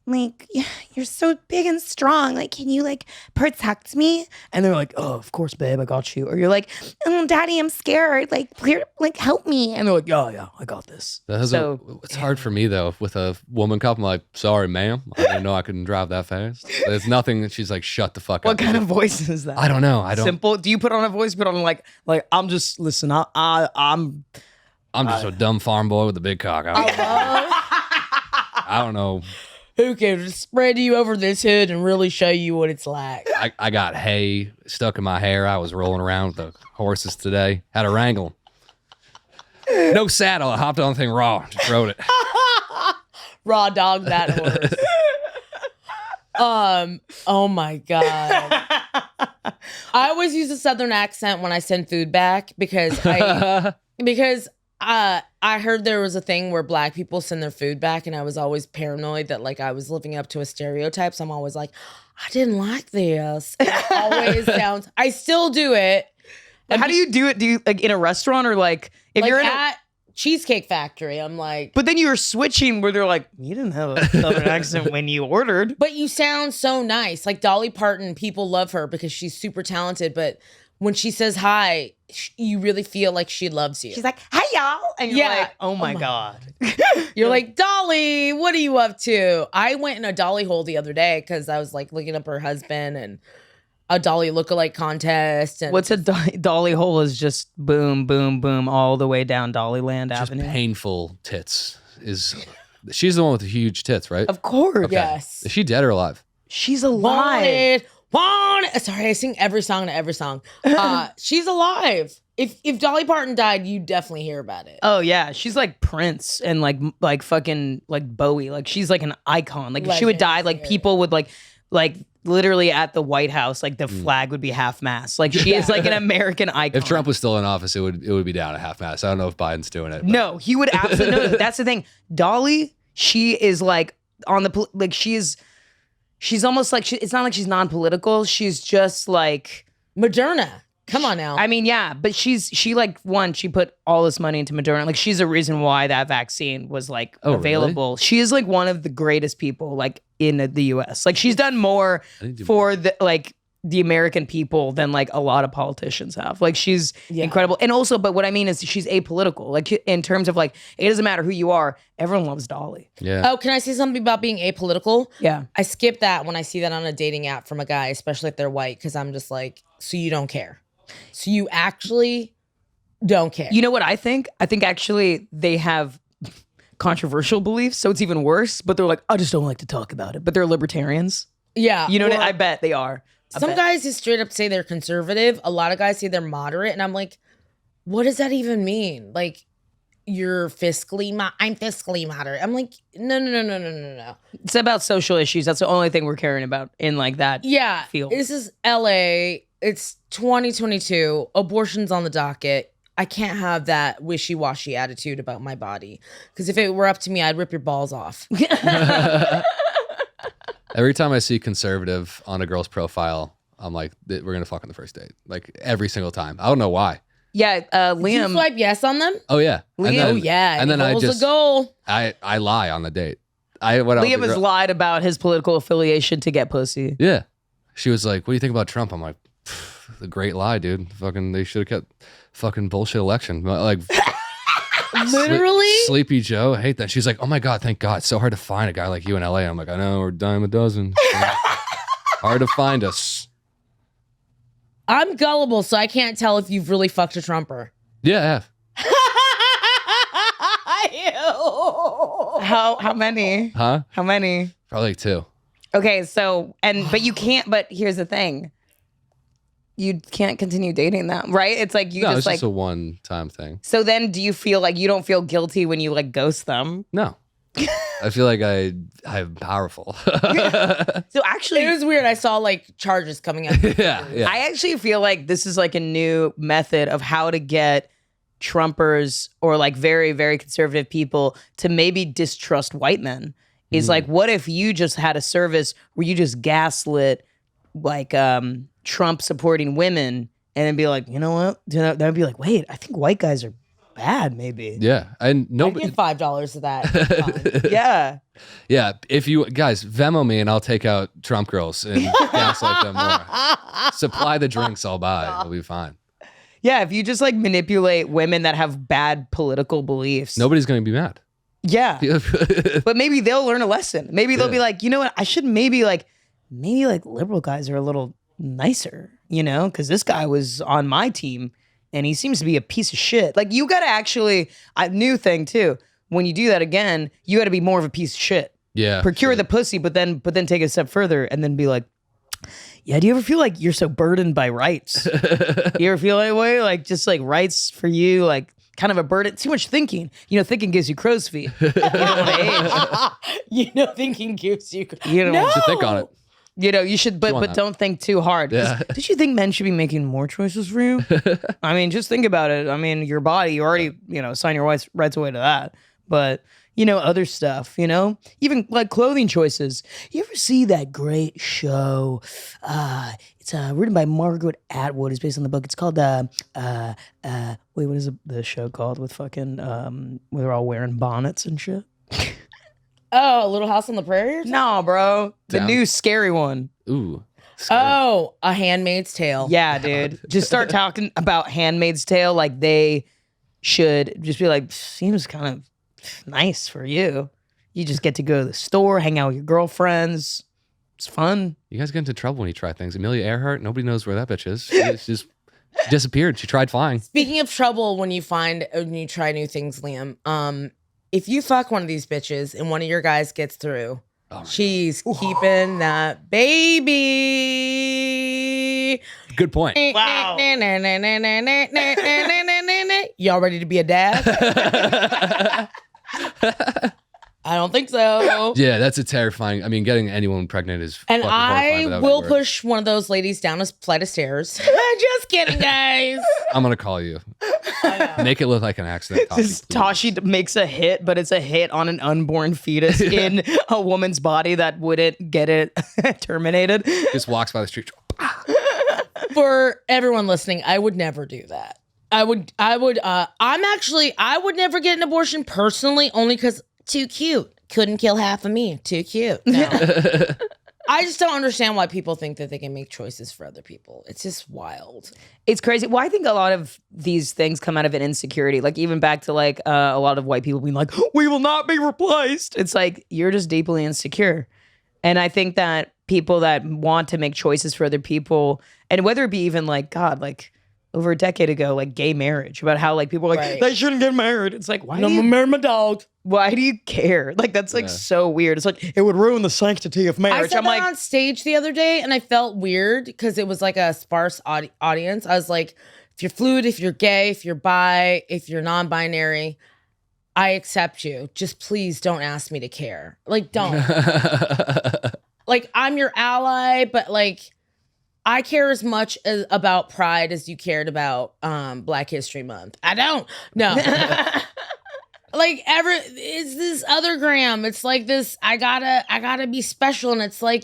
S4: like you're so big and strong. Like, can you like protect me?
S3: and they're like, oh, of course, babe, I got you. Or you're like,
S4: Oh, Daddy, I'm scared. Like, help me.
S3: and they're like, yeah, I got this.
S2: It's hard for me though with a woman cop. I'm like, sorry, ma'am, I didn't know I couldn't drive that fast. There's nothing that she's like, shut the fuck up.
S3: What kind of voice is that?
S2: I don't know. I don't.
S3: Simple. Do you put on a voice? Put on like I'm just listen. I'm
S2: just a dumb farm boy with a big cock. I don't know.
S1: Who can just spread you over this hood and really show you what it's like?
S2: I got hay stuck in my hair. I was rolling around with the horses today. Had to wrangle 'em. No saddle. I hopped on the thing raw. Just rode it.
S1: Raw dog that horse. Oh my God. I always use a Southern accent when I send food back because I heard there was a thing where Black people send their food back, and I was always paranoid that like I was living up to a stereotype. So I'm always like, I didn't like this. And it always sounds. I still do it.
S3: How do you do it? Do you like in a restaurant or like if
S1: Like
S3: you're in
S1: at Cheesecake Factory, I'm like,
S3: but then you're switching where they're like, you didn't have a Southern accent when you ordered.
S1: but you sound so nice. Like Dolly Parton, people love her because she's super talented, but when she says hi, you really feel like she loves you.
S4: She's like, hey, y'all.
S3: And you're
S1: Yeah.
S3: like, oh my God.
S1: You're like, Dolly, what are you up to? I went in a Dolly hole the other day because I was like looking up her husband and a Dolly lookalike contest. And
S3: What's a dolly hole is just boom, boom, boom, all the way down Dollyland
S2: Just
S3: Avenue.
S2: painful tits. She's the one with the huge tits, right?
S3: Of course.
S2: Okay.
S1: Yes.
S2: Is she dead or alive?
S3: She's alive.
S1: Sorry, I sing every song to every song. She's alive. If Dolly Parton died, you'd definitely hear about it.
S3: Oh yeah, she's like Prince and like fucking like Bowie. Like she's like an icon. Like if she would die, like people would like literally at the White House, like the flag would be half mast. Like she is like an American icon.
S2: If Trump was still in office, it would be down at half mast. I don't know if Biden's doing it. But.
S3: No, he would absolutely. No, that's the thing. Dolly, she is like on the like she's almost like it's not like she's non-political. She's just like
S1: Moderna. Come on now.
S3: I mean, yeah, but she put all this money into Moderna. Like she's a reason why that vaccine was like available.
S2: Really?
S3: She is like one of the greatest people like in the US. Like she's done more for the American people than like a lot of politicians have. Like she's incredible. And also, but what I mean is she's apolitical. Like in terms of like, it doesn't matter who you are. Everyone loves Dolly.
S2: Yeah.
S1: Oh, can I say something about being apolitical?
S3: Yeah.
S1: I skip that when I see that on a dating app from a guy, especially if they're white, because I'm just like, so you don't care. So you actually don't care.
S3: You know what I think? I think actually they have controversial beliefs, so it's even worse. But they're like, I just don't like to talk about it. But they're libertarians.
S1: Yeah.
S3: You know what I bet they are.
S1: Some guys just straight up say they're conservative. A lot of guys say they're moderate. And I'm like, what does that even mean? Like, you're I'm fiscally moderate. I'm like, no.
S3: It's about social issues. That's the only thing we're caring about in like that field.
S1: This is LA. It's 2022. Abortion's on the docket. I can't have that wishy-washy attitude about my body. Because if it were up to me, I'd rip your balls off.
S2: Every time I see conservative on a girl's profile, I'm like, we're going to fuck on the first date. Like every single time. I don't know why.
S3: Yeah,
S1: Did you
S3: Liam.
S1: swipe yes on them?
S2: Oh, yeah.
S1: Liam,
S2: And then I just,
S1: a goal.
S2: I lie on the date.
S3: Liam has lied about his political affiliation to get pussy.
S2: Yeah. She was like, what do you think about Trump? I'm like, the great lie, dude. Fucking, they should have kept fucking bullshit election. Like,
S1: literally?
S2: Sleepy Joe, I hate that. She's like, oh my God, thank God. It's so hard to find a guy like you in LA. I'm like, I know, we're a dime a dozen. Hard to find us.
S1: I'm gullible, so I can't tell if you've really fucked a Trumper.
S2: Yeah,
S3: How many?
S2: huh?
S3: How many?
S2: Probably like 2.
S3: Okay, so but you can't. But here's the thing: you can't continue dating them, right? It's like
S2: No, it's just a one-time thing.
S3: So then, do you feel like you don't feel guilty when you like ghost them?
S2: No. I feel like I'm powerful.
S3: So actually,
S1: It was weird. I saw like charges coming out.
S2: yeah.
S3: I actually feel like this is like a new method of how to get Trumpers or like very, very conservative people to maybe distrust white men. Is like, what if you just had a service where you just gaslit like Trump supporting women and then be like, you know what? Then be like, wait, I think white guys are bad, maybe.
S2: Yeah. And
S1: I
S2: nobody.
S1: give $5 to that.
S3: Yeah.
S2: Yeah. If you guys Venmo me and I'll take out Trump girls and gaslight them more. Supply the drinks, I'll buy. It'll be fine.
S3: Yeah. If you just like manipulate women that have bad political beliefs.
S2: Nobody's going to be mad.
S3: Yeah. But maybe they'll learn a lesson. Maybe they'll be like, you know what? I should maybe like liberal guys are a little nicer, you know, because this guy was on my team and he seems to be a piece of shit. Like you got to actually, a new thing too. When you do that again, you got to be more of a piece of shit.
S2: Yeah.
S3: Procure the pussy, but then take it a step further and then be like, yeah, do you ever feel like you're so burdened by rights? You ever feel that way? Like just like rights for you, like kind of a burden, too much thinking. You know, thinking gives you crow's feet. You don't want to age.
S1: You know, thinking gives you.
S3: You don't
S2: You should think on it.
S3: You know, you should, but
S2: that.
S3: don't think too hard.
S2: Yeah.
S3: Did you think men should be making more choices for you? I mean, just think about it. I mean, your body, you already, sign your rights away to that. But, other stuff, even like clothing choices. You ever see that great show? It's written by Margaret Atwood. It's based on the book. It's called, wait, what is the show called with fucking, where they're all wearing bonnets and shit?
S1: Oh, Little House on the Prairie? Or something?
S3: No, bro. The
S2: Down.
S3: new scary one.
S2: Ooh. Scary.
S1: Oh, A Handmaid's Tale.
S3: Yeah, dude. Just start talking about Handmaid's Tale like they should just be like, seems kind of nice for you. You just get to go to the store, hang out with your girlfriends. It's fun.
S2: You guys get into trouble when you try things. Amelia Earhart, nobody knows where that bitch is. She just disappeared. She tried flying.
S1: Speaking of trouble, when you try new things, Liam, if you fuck one of these bitches and one of your guys gets through, she's keeping that baby.
S2: Good point.
S3: Wow.
S1: Y'all ready to be a dad? I don't think so.
S2: Yeah, that's a terrifying. I mean, getting anyone pregnant is.
S1: And
S2: fucking horrifying,
S1: I
S2: but that
S1: will
S2: would work.
S1: push one of those ladies down a flight of stairs. Just kidding, guys.
S2: I'm gonna call you. Make it look like an accident.
S3: Tashi makes a hit, but it's a hit on an unborn fetus in a woman's body that wouldn't get it terminated.
S2: Just walks by the street.
S1: For everyone listening, I would never do that. I would never get an abortion personally, only because too cute. Couldn't kill half of me. Too cute. No. I just don't understand why people think that they can make choices for other people. It's just wild.
S3: It's crazy. Well, I think a lot of these things come out of an insecurity. Like even back to like a lot of white people being like, we will not be replaced. It's like, you're just deeply insecure. And I think that people that want to make choices for other people, and whether it be even like, God, like over a decade ago, like gay marriage, about how like people are like,
S1: Right.
S3: they shouldn't get married. It's like,
S1: I'm gonna marry my dog.
S3: why do you care? Like, that's like so weird. It's like, it would ruin the sanctity of
S1: I
S3: marriage.
S1: said
S3: I'm
S1: that
S3: like,
S1: on stage the other day, and I felt weird because it was like a sparse audience. I was like, if you're fluid, if you're gay, if you're bi, if you're non-binary, I accept you. Just please don't ask me to care. Like, don't. Like, I'm your ally, but like, I care as much about Pride as you cared about Black History Month. I don't. No. Like it's this other gram. It's like this, I gotta be special. And it's like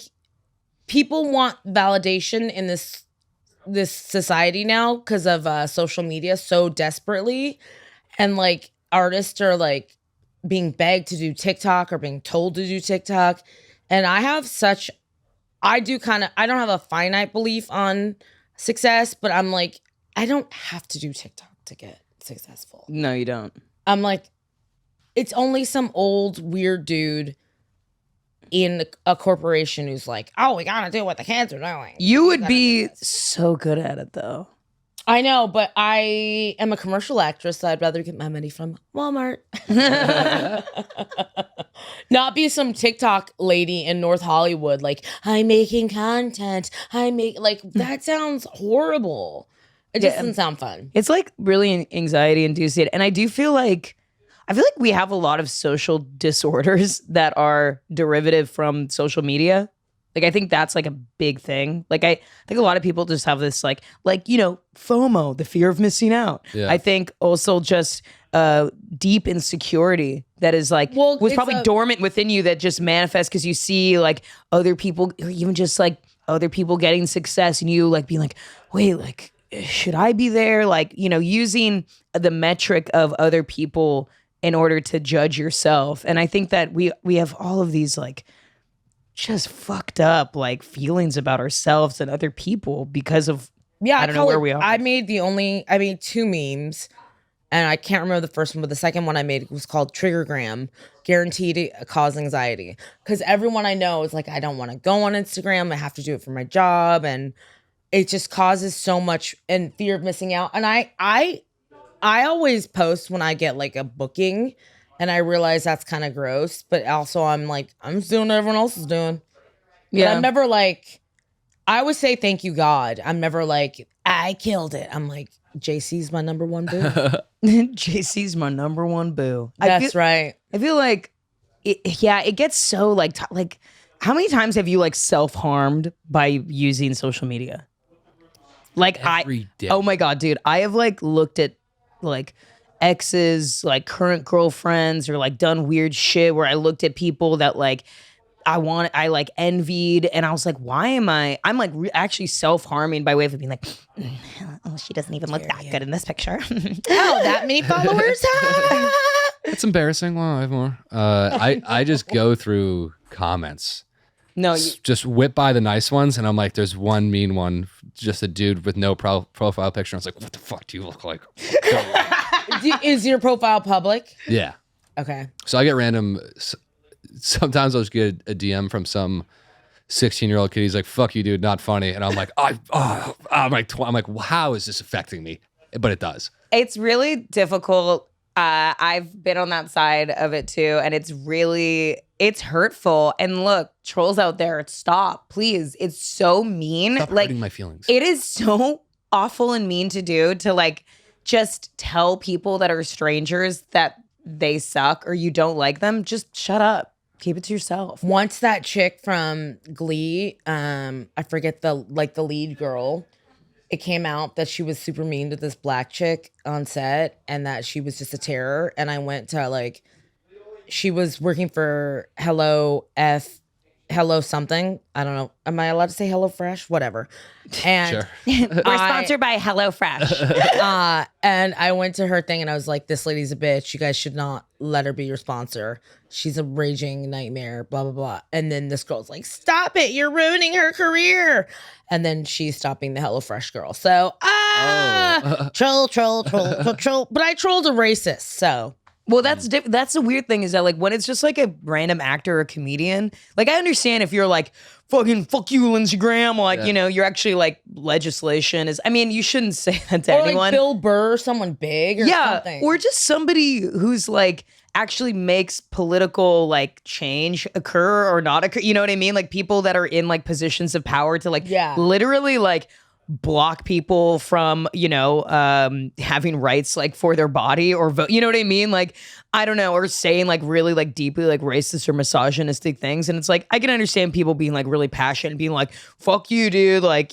S1: people want validation in this society now because of social media so desperately. And like artists are like being begged to do TikTok or being told to do TikTok. And I don't have a finite belief on success, but I'm like, I don't have to do TikTok to get successful.
S3: no, you don't.
S1: I'm like, it's only some old weird dude in a corporation who's like, oh, we gotta do what the kids are doing.
S3: You would
S1: Gotta
S3: be
S1: do this.
S3: so good at it, though.
S1: I know, but I am a commercial actress, so I'd rather get my money from Walmart. Not be some TikTok lady in North Hollywood, like, I'm making content. That sounds horrible. It just doesn't sound fun.
S3: It's like really anxiety inducing. And I feel like we have a lot of social disorders that are derivative from social media. Like, I think that's like a big thing. Like, I think a lot of people just have this like, you know, FOMO, the fear of missing out.
S2: Yeah.
S3: I think also just deep insecurity that is like,
S1: Well,
S3: was
S1: it's
S3: probably dormant within you that just manifests because you see like other people, or even just like other people getting success and you like being like, wait, like, should I be there? Like, you know, using the metric of other people in order to judge yourself. And I think that we have all of these like just fucked up like feelings about ourselves and other people because of I don't know where we are.
S1: I made two memes, and I can't remember the first one, but the second one I made was called Triggergram, guaranteed to cause anxiety. Because everyone I know is like, I don't want to go on Instagram. I have to do it for my job, and it just causes so much and fear of missing out. And I always post when I get like a booking, and I realize that's kind of gross, but also I'm like, I'm just doing what everyone else is doing. Yeah. I'm never like, I always say, thank you, God. I'm never like, I killed it. I'm like, JC's my number one boo.
S3: JC's my number one boo.
S1: That's right.
S3: I feel like, it gets so like, like, how many times have you like self-harmed by using social media? Like
S2: Every day.
S3: Oh my God, dude. I have like looked at like exes, like current girlfriends, or like done weird shit where I looked at people that like I like envied, and I was like, why am I'm like actually self-harming by way of being like, oh, she doesn't even look that good in this picture.
S1: Oh, that many followers?
S2: It's embarrassing. Well, I have more. I just go through comments.
S3: No,
S2: Just whip by the nice ones, and I'm like, there's one mean one, just a dude with no profile picture. I was like, what the fuck do you look like?
S1: Is your profile public?
S2: Yeah.
S1: Okay.
S2: So I get random. Sometimes I'll just get a DM from some 16-year-old kid. He's like, "Fuck you, dude, not funny." And I'm like, I'm like, how is this affecting me? But it does.
S3: it's really difficult I've been on that side of it too, and it's hurtful. And look, trolls out there, stop, please. It's so mean.
S2: Stop
S3: Like
S2: hurting my feelings.
S3: it is so awful and mean to do, to like just tell people that are strangers that they suck or you don't like them. Just shut up. Keep it to yourself.
S1: Once that chick from Glee, I forget the lead girl, it came out that she was super mean to this black chick on set and that she was just a terror. And I went to she was working for Hello something. I don't know. Am I allowed to say Hello Fresh? Whatever. And
S2: Sure.
S3: We're sponsored by HelloFresh.
S1: and I went to her thing and I was like, this lady's a bitch. You guys should not let her be your sponsor. She's a raging nightmare, blah, blah, blah. And then this girl's like, stop it. You're ruining her career. And then she's stopping the HelloFresh girl. So, troll. But I trolled a racist, so.
S3: Well, that's the weird thing is that like when it's just like a random actor or comedian, like I understand if you're like fucking fuck you, Lindsey Graham, like you're actually like legislation is. I mean, you shouldn't say that to
S1: or
S3: anyone.
S1: Like Bill Burr, someone big, or something,
S3: or just somebody who's like actually makes political like change occur or not occur. You know what I mean? Like people that are in like positions of power to like literally like block people from, having rights like for their body or vote. You know what I mean? Like, I don't know, or saying like really like deeply like racist or misogynistic things. And it's like, I can understand people being like really passionate and being like, fuck you, dude. Like,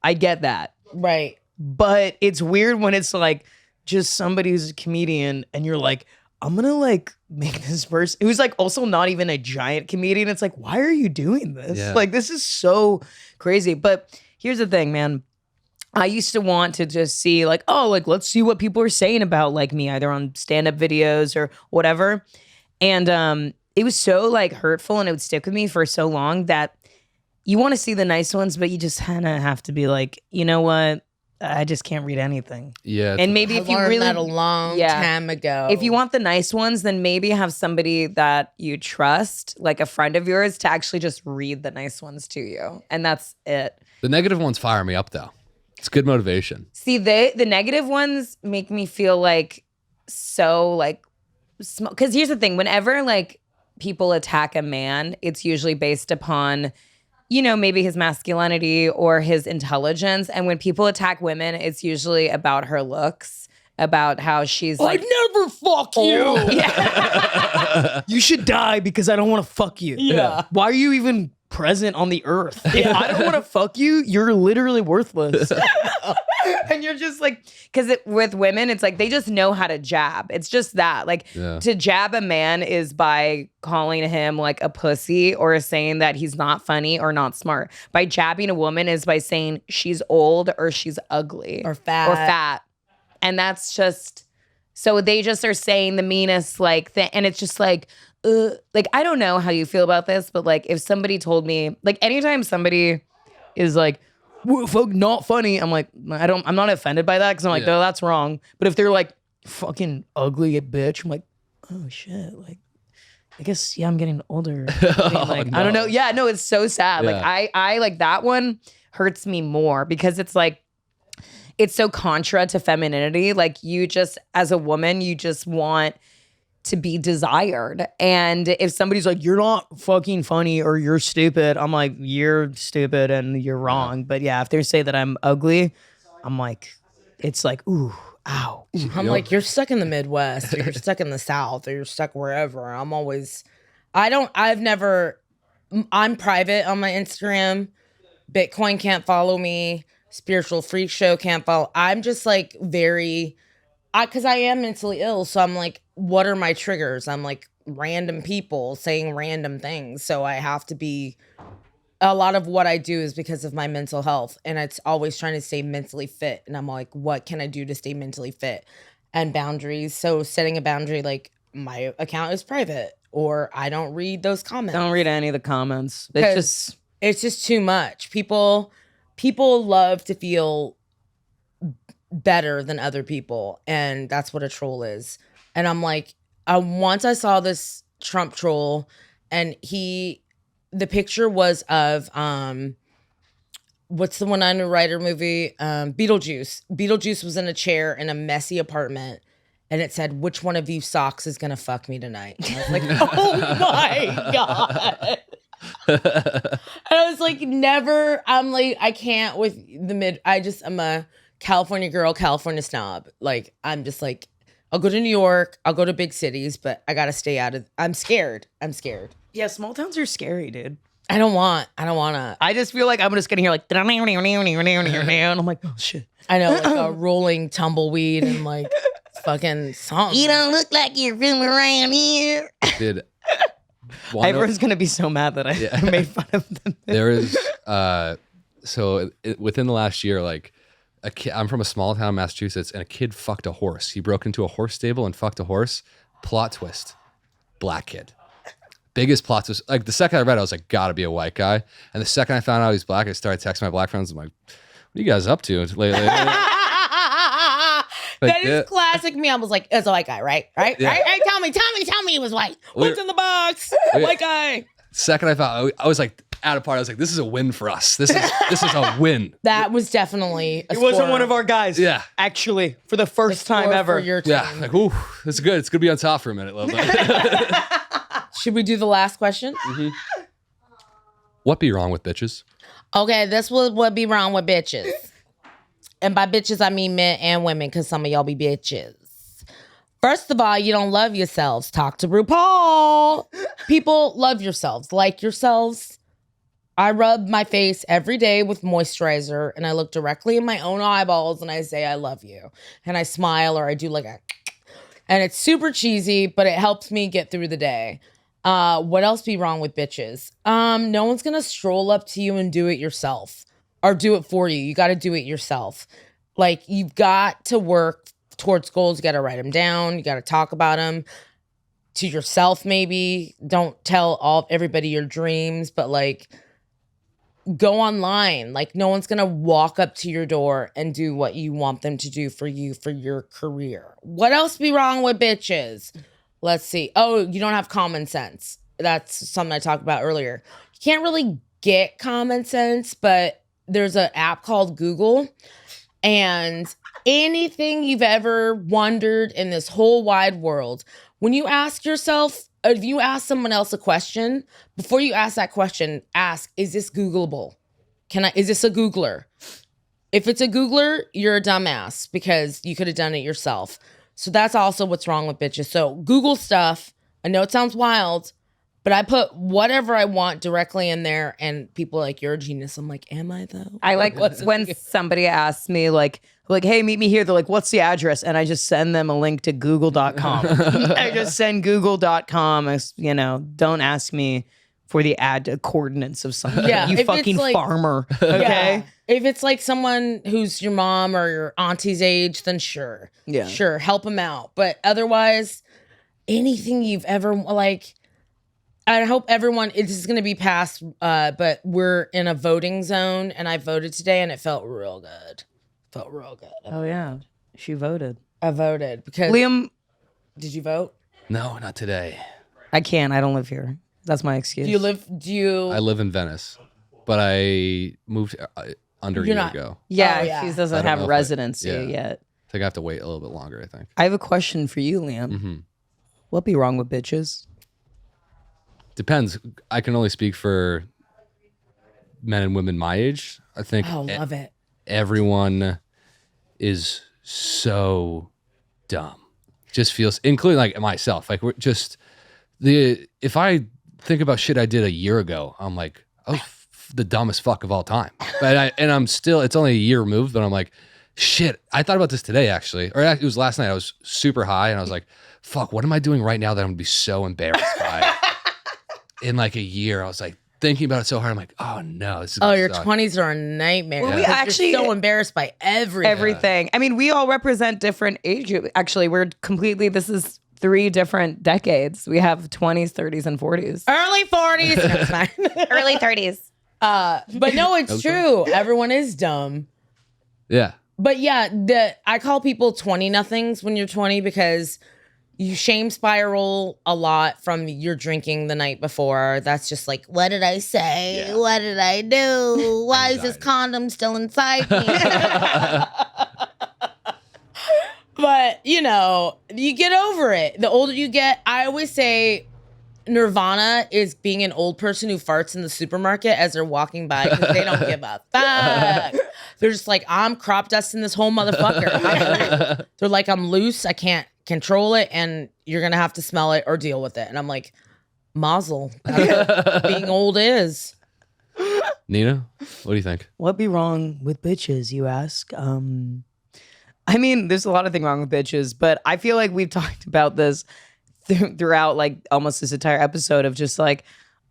S3: I get that.
S1: Right.
S3: But it's weird when it's like just somebody who's a comedian and you're like, I'm gonna like make this person who's like also not even a giant comedian. It's like, why are you doing this?
S2: Yeah.
S3: Like, this is so crazy. But here's the thing, man. I used to want to just see like, oh, like, let's see what people are saying about like me, either on stand-up videos or whatever. And it was so like hurtful and it would stick with me for so long that you want to see the nice ones, but you just kind of have to be like, you know what? I just can't read anything.
S2: Yeah.
S3: And maybe if you really
S1: that a long time ago.
S3: If you want the nice ones, then maybe have somebody that you trust, like a friend of yours, to actually just read the nice ones to you. And that's it.
S2: The negative ones fire me up though. It's good motivation.
S3: See, the negative ones make me feel like so like small. Because here's the thing: whenever like people attack a man, it's usually based upon, maybe his masculinity or his intelligence. And when people attack women, it's usually about her looks, about how she's like,
S1: I'd never fuck you.
S3: Yeah. You should die because I don't want to fuck you.
S1: Yeah.
S3: Why are you even present on the earth? If I don't want to fuck you, you're literally worthless. And you're just like, because with women, it's like they just know how to jab. It's just that. Like to jab a man is by calling him like a pussy or saying that he's not funny or not smart. By jabbing a woman is by saying she's old or she's ugly
S1: or fat.
S3: And that's just, so they just are saying the meanest like thing. And it's just like I don't know how you feel about this, but like if somebody told me, like anytime somebody is like, fuck, not funny, I'm like, I'm not offended by that because I'm like, no, that's wrong. But if they're like, fucking ugly bitch, I'm like, oh shit, like, I guess, I'm getting older. I don't know. Yeah, no, it's so sad.
S2: Yeah.
S3: Like I like that one hurts me more because it's like, it's so contra to femininity. Like you just, as a woman, you just want to be desired. And if somebody's like, you're not fucking funny or you're stupid, I'm like, you're stupid and you're wrong. But yeah, if they say that I'm ugly, I'm like, it's like, ooh, ow.
S1: I'm like, you're stuck in the Midwest or you're stuck in the South or you're stuck wherever. I'm private on my Instagram. Bitcoin can't follow me. Spiritual Freak Show can't follow. I'm just like because I am mentally ill. So I'm like, what are my triggers? I'm like random people saying random things. So I have to be, a lot of what I do is because of my mental health. And it's always trying to stay mentally fit. And I'm like, what can I do to stay mentally fit? And boundaries. So setting a boundary, like my account is private or I don't read those comments.
S3: Don't read any of the comments.
S1: It's just too much. People love to feel better than other people, and that's what a troll is. And I'm like, once I saw this Trump troll, and the picture was of what's the Winona Ryder movie? Beetlejuice. Beetlejuice was in a chair in a messy apartment, and it said, "Which one of you socks is gonna fuck me tonight?" And I was like, "Oh my god!" And I was like, "Never." I'm like, I can't with the mid. I'm a California girl, California snob. Like, I'm just like, I'll go to New York, I'll go to big cities, but I gotta stay out of. I'm scared.
S3: Yeah, small towns are scary, dude.
S1: I don't wanna.
S3: I just feel like I'm just gonna hear like, and I'm like, oh shit.
S1: I know, like a rolling tumbleweed and like fucking song.
S4: You don't look like you're from around here.
S2: Dude,
S3: Everyone's gonna be so mad that I made fun of them.
S2: there is within the last year, like I'm from a small town in Massachusetts, and a kid fucked a horse. He broke into a horse stable and fucked a horse. Plot twist, black kid. Biggest plot twist. Like the second I read it, I was like, gotta be a white guy. And the second I found out he's black, I started texting my black friends. I'm like, what are you guys up to lately?
S1: That is classic me. I was like, it's a white guy, right?
S2: Yeah.
S1: Right? Tell me he was white. What's in the box? White guy.
S2: Second I found, I was like at a party. I was like, this is a win for us. This is a win.
S1: That was definitely a
S3: It wasn't
S1: score.
S3: one of our guys.
S2: Yeah.
S3: Actually, for the first time
S1: Score
S3: ever.
S1: for your team.
S2: Yeah, like, ooh, it's good. It's gonna be on top for a minute, love.
S1: Should we do the last question?
S2: What be wrong with bitches?
S1: Okay, this would be wrong with bitches. And by bitches, I mean men and women, because some of y'all be bitches. First of all, you don't love yourselves. Talk to RuPaul. People love yourselves, like yourselves. I rub my face every day with moisturizer, and I look directly in my own eyeballs, and I say, I love you. And I smile, or I do like a... And it's super cheesy, but it helps me get through the day. What else be wrong with bitches? No one's gonna stroll up to you and do it yourself or do it for you. You got to do it yourself. Like, you've got to work towards goals. You got to write them down. You got to talk about them to yourself. Maybe don't tell everybody your dreams, but like, go online. Like, no one's gonna walk up to your door and do what you want them to do for you for your career. What else be wrong with bitches? Let's see. Oh, you don't have common sense. That's something I talked about earlier. You can't really get common sense, but there's an app called Google, and anything you've ever wondered in this whole wide world, when you ask yourself, if you ask someone else a question, before you ask that question, ask, is this Googleable? Is this a Googler? If it's a Googler, you're a dumbass because you could have done it yourself. So that's also what's wrong with bitches. So Google stuff. I know it sounds wild, but I put whatever I want directly in there, and people are like, you're a genius. I'm like, am I though?
S3: I like when somebody asks me like, hey, meet me here. They're like, what's the address? And I just send them a link to google.com. I just send google.com as, don't ask me for the coordinates of something.
S1: Yeah,
S3: you
S1: if
S3: fucking
S1: it's like-
S3: farmer. Okay.
S1: Yeah. If it's like someone who's your mom or your auntie's age, then sure.
S3: Yeah.
S1: Sure, help them out. But otherwise, anything you've ever, like, I hope everyone, this is going to be passed, but we're in a voting zone, and I voted today, and it felt real good.
S3: Oh, yeah. She voted.
S1: I voted because...
S3: Liam,
S1: did you vote?
S2: No, not today.
S3: I can't. I don't live here. That's my excuse.
S2: I live in Venice, but I moved under a year ago.
S3: Yeah,
S1: Oh, yeah.
S3: she
S2: I
S3: doesn't
S2: don't
S3: have
S2: know if
S3: residency
S2: yeah.
S3: yet.
S2: I think I have to wait a little bit longer, I think.
S3: I have a question for you, Liam.
S2: Mm-hmm.
S3: What be wrong with bitches?
S2: Depends. I can only speak for men and women my age. I think
S1: Oh, love it.
S2: everyone is so dumb. Just feels, including like myself. Like, we're just if I think about shit I did a year ago, I'm like, oh, the dumbest fuck of all time. But I'm still, it's only a year removed, but I'm like, shit. I thought about this today, actually, or it was last night. I was super high, and I was like, fuck, what am I doing right now that I'm gonna be so embarrassed by? In like a year, I was like thinking about it so hard. I'm like, oh no, this is
S1: Oh, your
S2: suck.
S1: 20s are a nightmare.
S3: Well, we
S1: because
S3: actually-
S1: you're so embarrassed by everything.
S3: Everything. I mean, we all represent different age groups. Actually, this is 3 different decades. We have 20s, 30s, and 40s.
S1: Early 40s. No, it's fine.
S4: Early 30s.
S1: But no, it's true. Everyone is dumb.
S2: Yeah.
S1: But yeah, I call people 20-nothings when you're 20 because you shame spiral a lot from your drinking the night before. That's just like, what did I say?
S2: Yeah.
S1: What did I do? Why is this
S2: Anxiety.
S1: condom still inside me? But, you know, you get over it. The older you get, I always say nirvana is being an old person who farts in the supermarket as they're walking by because they don't give a fuck. They're just like, I'm crop dusting this whole motherfucker. They're like, I'm loose. I can't control it. And you're going to have to smell it or deal with it. And I'm like, mazel. That's what being old is.
S2: Nina, what do you think?
S3: What be wrong with bitches, you ask? I mean, there's a lot of things wrong with bitches, but I feel like we've talked about this throughout like almost this entire episode of just like,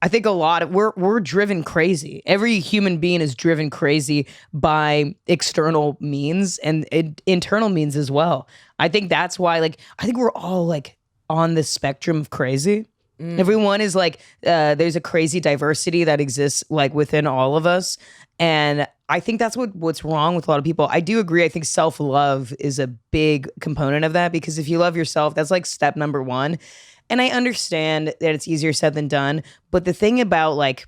S3: I think a lot of we're driven crazy. Every human being is driven crazy by external means and internal means as well. I think that's why, like, I think we're all like on the spectrum of crazy. Everyone is like, there's a crazy diversity that exists like within all of us. And I think that's what's wrong with a lot of people. I do agree. I think self-love is a big component of that because if you love yourself, that's like step number one. And I understand that it's easier said than done. But the thing about like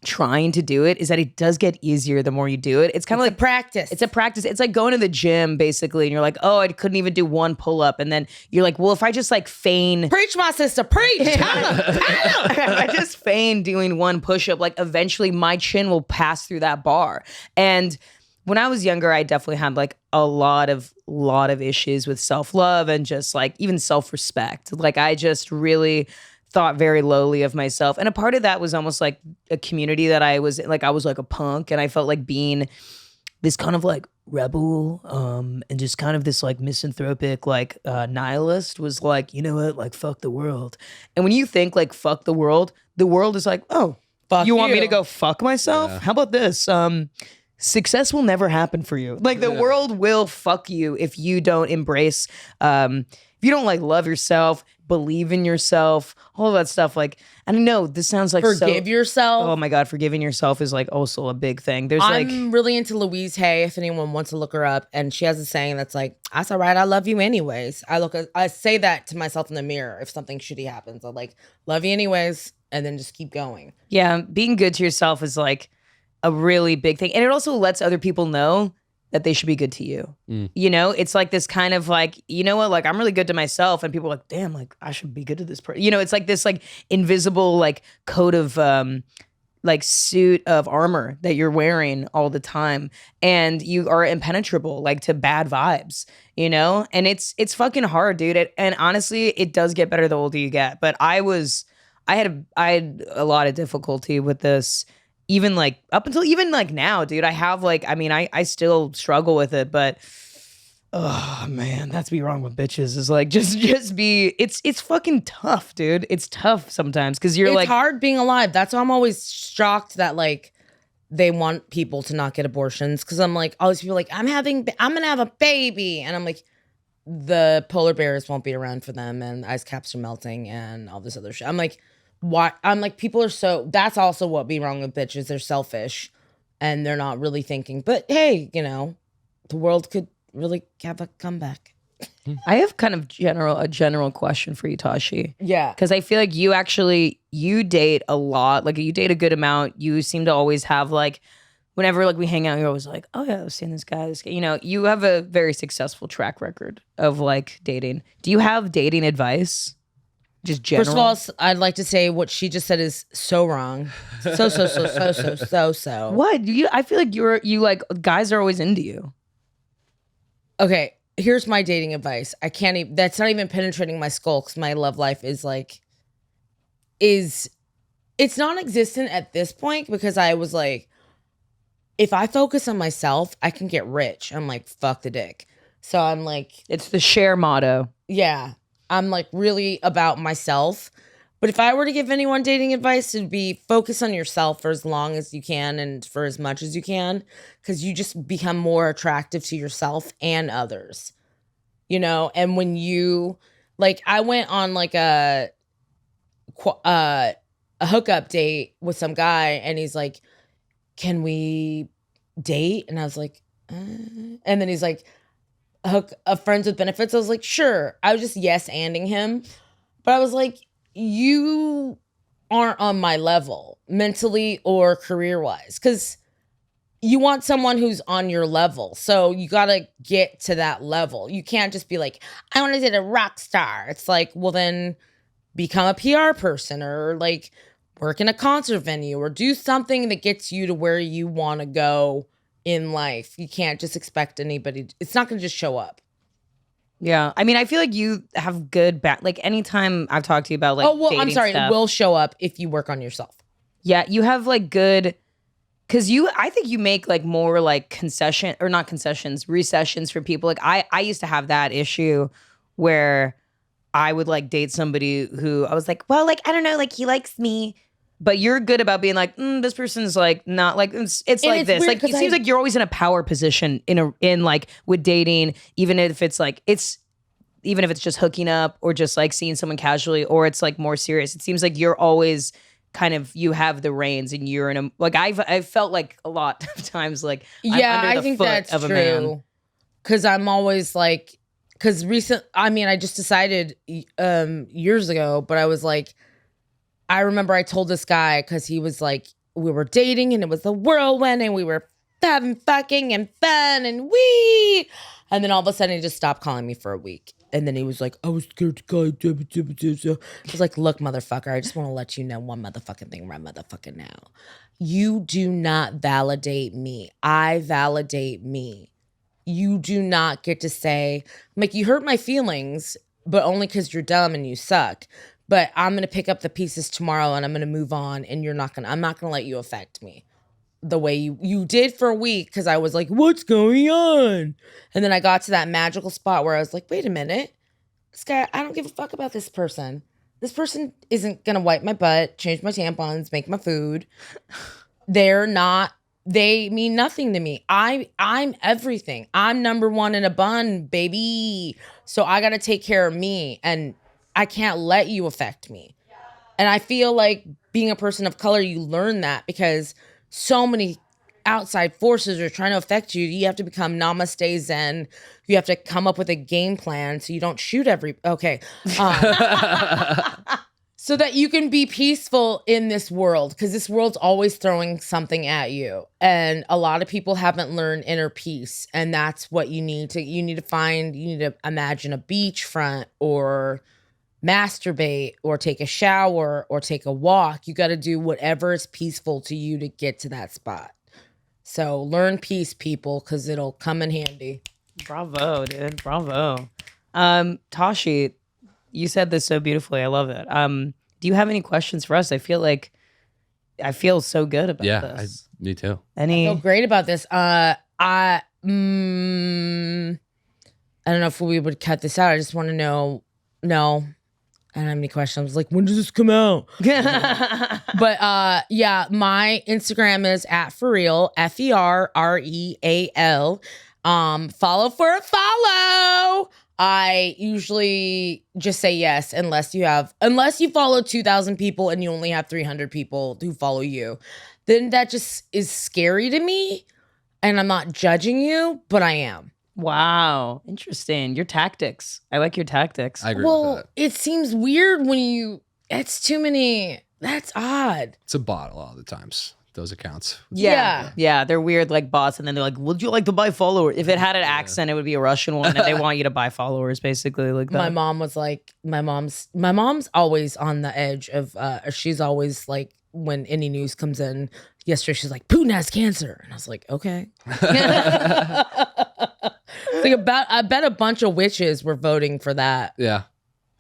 S3: trying to do it is that it does get easier the more you do it. It's kind of like
S1: practice.
S3: It's a practice. It's like going to the gym basically, and you're like, oh, I couldn't even do one pull up, and then you're like, well, if I just like feign,
S1: Preach, my sister, preach. Tell 'em.
S3: if I just feign doing one push up, like eventually my chin will pass through that bar. And when I was younger, I definitely had like a lot of issues with self love and just like even self respect. Like I just really thought very lowly of myself. And a part of that was almost like a community that I was like a punk and I felt like being this kind of like rebel and just kind of this like misanthropic like nihilist was like, you know what, like fuck the world. And when you think like fuck the world is like, oh,
S1: Fuck
S3: you want me
S1: you.
S3: to go fuck myself?
S2: Yeah.
S3: How about this? Success will never happen for you. Like the world will fuck you if you don't embrace, if you don't like love yourself, believe in yourself, all of that stuff. Like, I don't know, this sounds like
S1: Forgive yourself.
S3: Oh my God, forgiving yourself is like also a big thing. There's
S1: I'm really into Louise Hay, if anyone wants to look her up. And she has a saying that's like, that's all right, I love you anyways. I say that to myself in the mirror if something shitty happens. I'm like, love you anyways, and then just keep going.
S3: yeah, being good to yourself is like a really big thing. And it also lets other people know that they should be good to you. You know, it's like this kind of like, you know what, like I'm really good to myself and people are like, damn, like I should be good to this person. You know, it's like this like invisible like coat of like suit of armor that you're wearing all the time and you are impenetrable like to bad vibes, you know? And it's fucking hard, dude. And honestly, it does get better the older you get. But I had a lot of difficulty with this. Even like up until even like now, dude, I have like, I mean, I still struggle with it, but oh man, that's be wrong with bitches is like, just be, it's fucking tough, dude. It's tough sometimes. Cause you're
S1: It's
S3: like,
S1: hard being alive. That's why I'm always shocked that like they want people to not get abortions. Cause I'm like, all these people are like, I'm gonna have a baby. And I'm like, the polar bears won't be around for them and ice caps are melting and all this other shit. I'm like, why? I'm like, people are that's also what be wrong with bitches. They're selfish and they're not really thinking, but hey, you know, the world could really have a comeback.
S3: I have kind of a general question for you, Tashi.
S1: Yeah.
S3: Because I feel like you date a lot, like you date a good amount. You seem to always have like, whenever like we hang out, you're always like, oh yeah, I've seen this guy. You know, you have a very successful track record of like dating. Do you have dating advice? Just general.
S1: First of all, I'd like to say what she just said is so wrong. So.
S3: What? I feel like you like guys are always into you.
S1: Okay, here's my dating advice. I can't even, that's not even penetrating my skull because my love life is it's non-existent at this point because I was like, if I focus on myself, I can get rich. I'm like, fuck the dick. So I'm like,
S3: It's the share motto.
S1: yeah, I'm like really about myself. But if I were to give anyone dating advice, it'd be focus on yourself for as long as you can and for as much as you can, because you just become more attractive to yourself and others, you know? And when you, like, I went on like a hookup date with some guy and he's like, can we date? And I was like, and then he's like, friends with benefits. I was like, sure. I was just yes-anding him. But I was like, you aren't on my level mentally or career-wise. Because you want someone who's on your level. So you got to get to that level. You can't just be like, I want to date a rock star. It's like, well, then become a PR person or like work in a concert venue or do something that gets you to where you want to go in life. You can't just expect anybody. It's not going to just show up.
S3: Yeah. I mean, I feel like you have good like anytime I've talked to you about like
S1: Oh, well, I'm
S3: dating
S1: sorry.
S3: stuff,
S1: It will show up if you work on yourself.
S3: yeah, you have like good, because I think you make like more like recessions for people. Like I used to have that issue where I would like date somebody who I was like, well, like, I don't know, like he likes me. But you're good about being like, this person's like not like it's like
S1: it's
S3: this.
S1: weird
S3: Like it seems like you're always in a power position in like with dating, even if it's just hooking up or just like seeing someone casually or it's like more serious. It seems like you're always kind of you have the reins and you're in a like I've felt like a lot of times like
S1: yeah,
S3: I'm under the
S1: I think
S3: foot
S1: that's
S3: of a man.
S1: true. Because I'm always like, I just decided years ago, but I was like, I remember I told this guy because he was like, we were dating and it was a whirlwind and we were having fucking and fun and and then all of a sudden he just stopped calling me for a week. And then he was like, I was scared to call you. I was like, look, motherfucker, I just want to let you know one motherfucking thing right motherfucking now. You do not validate me. I validate me. You do not get to say, like, you hurt my feelings, but only because you're dumb and you suck. But I'm going to pick up the pieces tomorrow and I'm going to move on and I'm not going to let you affect me the way you did for a week because I was like, what's going on? And then I got to that magical spot where I was like, wait a minute. This guy, I don't give a fuck about this person. This person isn't going to wipe my butt, change my tampons, make my food. They mean nothing to me. I'm everything. I'm number one in a bun, baby. So I got to take care of me and I can't let you affect me. And I feel like being a person of color, you learn that because so many outside forces are trying to affect you. You have to become namaste zen. You have to come up with a game plan so you don't shoot so that you can be peaceful in this world because this world's always throwing something at you. And a lot of people haven't learned inner peace. And that's what you need to imagine a beachfront or masturbate or take a shower or take a walk. You got to do whatever is peaceful to you to get to that spot. So learn peace, people, because it'll come in handy.
S3: Bravo, dude. Bravo. Tashi, you said this so beautifully. I love it. Do you have any questions for us? I feel so good about this.
S2: Me too.
S1: I feel great about this. I don't know if we would cut this out. I just want to know. No, I don't have any questions. Like, when does this come out? But yeah, my Instagram is @ForReal, FERREAL. Follow for a follow. I usually just say yes unless you follow 2,000 people and you only have 300 people who follow you. Then that just is scary to me. And I'm not judging you, but I am.
S3: Wow. Interesting. Your tactics. I like your tactics.
S2: I agree with that.
S1: It seems weird when it's too many. That's odd.
S2: It's a bot a lot of the times, those accounts.
S3: Yeah. Yeah. They're weird like bots. And then they're like, would you like to buy followers? If it had an accent, it would be a Russian one. And they want you to buy followers, basically. Like that.
S1: My mom was like, my mom's always on the edge of, she's always like, when any news comes in, yesterday she's like, Putin has cancer. And I was like, okay. Like I bet a bunch of witches were voting for that.
S2: Yeah.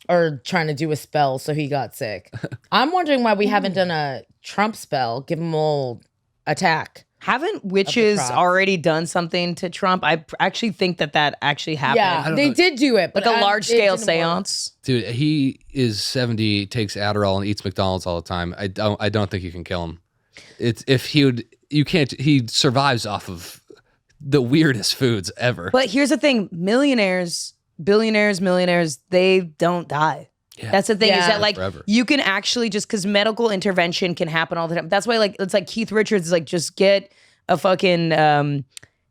S1: Or trying to do a spell so he got sick. I'm wondering why we haven't done a Trump spell. Give him old attack.
S3: Haven't witches already done something to Trump? I actually think that actually happened.
S1: Yeah, they did do it. But
S3: like a large-scale seance.
S2: Dude, he is 70, takes Adderall and eats McDonald's all the time. I don't think you can kill him. He survives off of the weirdest foods ever.
S3: But here's the thing, billionaires, they don't die. Yeah. That's the thing is that like forever. You can actually just because medical intervention can happen all the time. That's why like it's like Keith Richards is like just get a fucking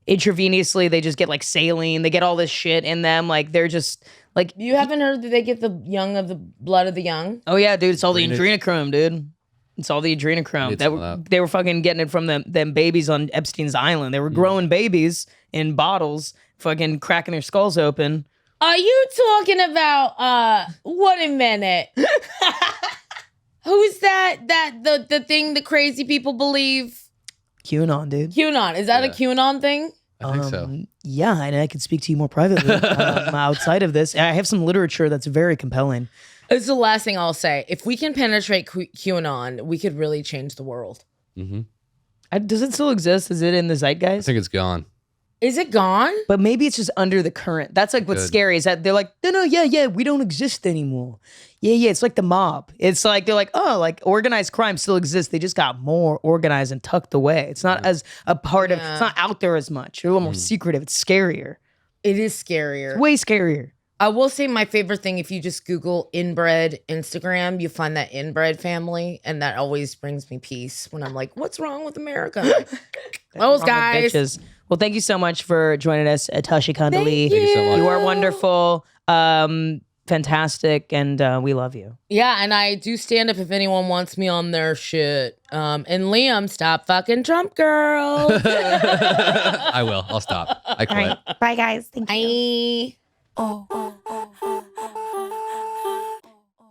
S3: intravenously. They just get like saline. They get all this shit in them. Like they're just like
S1: you haven't heard that they get the young of the blood of the young.
S3: Oh yeah, dude. It's all the adrenochrome, dude. It's all the adrenochrome.
S2: Need some of that.
S3: They were fucking getting it from them babies on Epstein's Island. They were growing babies in bottles, fucking cracking their skulls open.
S1: Are you talking about what a minute? Who's that the thing the crazy people believe?
S3: QAnon, dude.
S1: QAnon. Is that a
S2: Yeah.
S1: QAnon thing?
S2: I think so.
S3: Yeah, and I could speak to you more privately outside of this. I have some literature that's very compelling.
S1: It's the last thing I'll say. If we can penetrate QAnon, we could really change the world.
S3: Does it still exist? Is it in the
S2: I
S3: zeitgeist?
S2: think it's gone.
S1: Is it gone?
S3: But maybe it's just under the current. That's like what's
S2: Good.
S3: scary is that they're like, no, yeah, we don't exist anymore. Yeah, it's like the mob. It's like they're like, oh, like organized crime still exists. They just got more organized and tucked away. It's not as a part of. It's not out there as much. It's a little more secretive. It's scarier.
S1: It is scarier.
S3: Way scarier.
S1: I will say my favorite thing, if you just Google inbred Instagram, you find that inbred family. And that always brings me peace when I'm like, what's wrong with America? Those guys.
S3: Bitches. Well, thank you so much for joining us, Tasha Condelee.
S1: Thank you
S2: so much.
S3: You are wonderful, fantastic, and we love you.
S1: Yeah, and I do stand up if anyone wants me on their shit. And Liam, stop fucking Trump girl.
S2: I will. I'll stop. I
S4: All
S2: quit.
S4: right. Bye, guys. Thank you.
S1: Bye.
S4: Oh.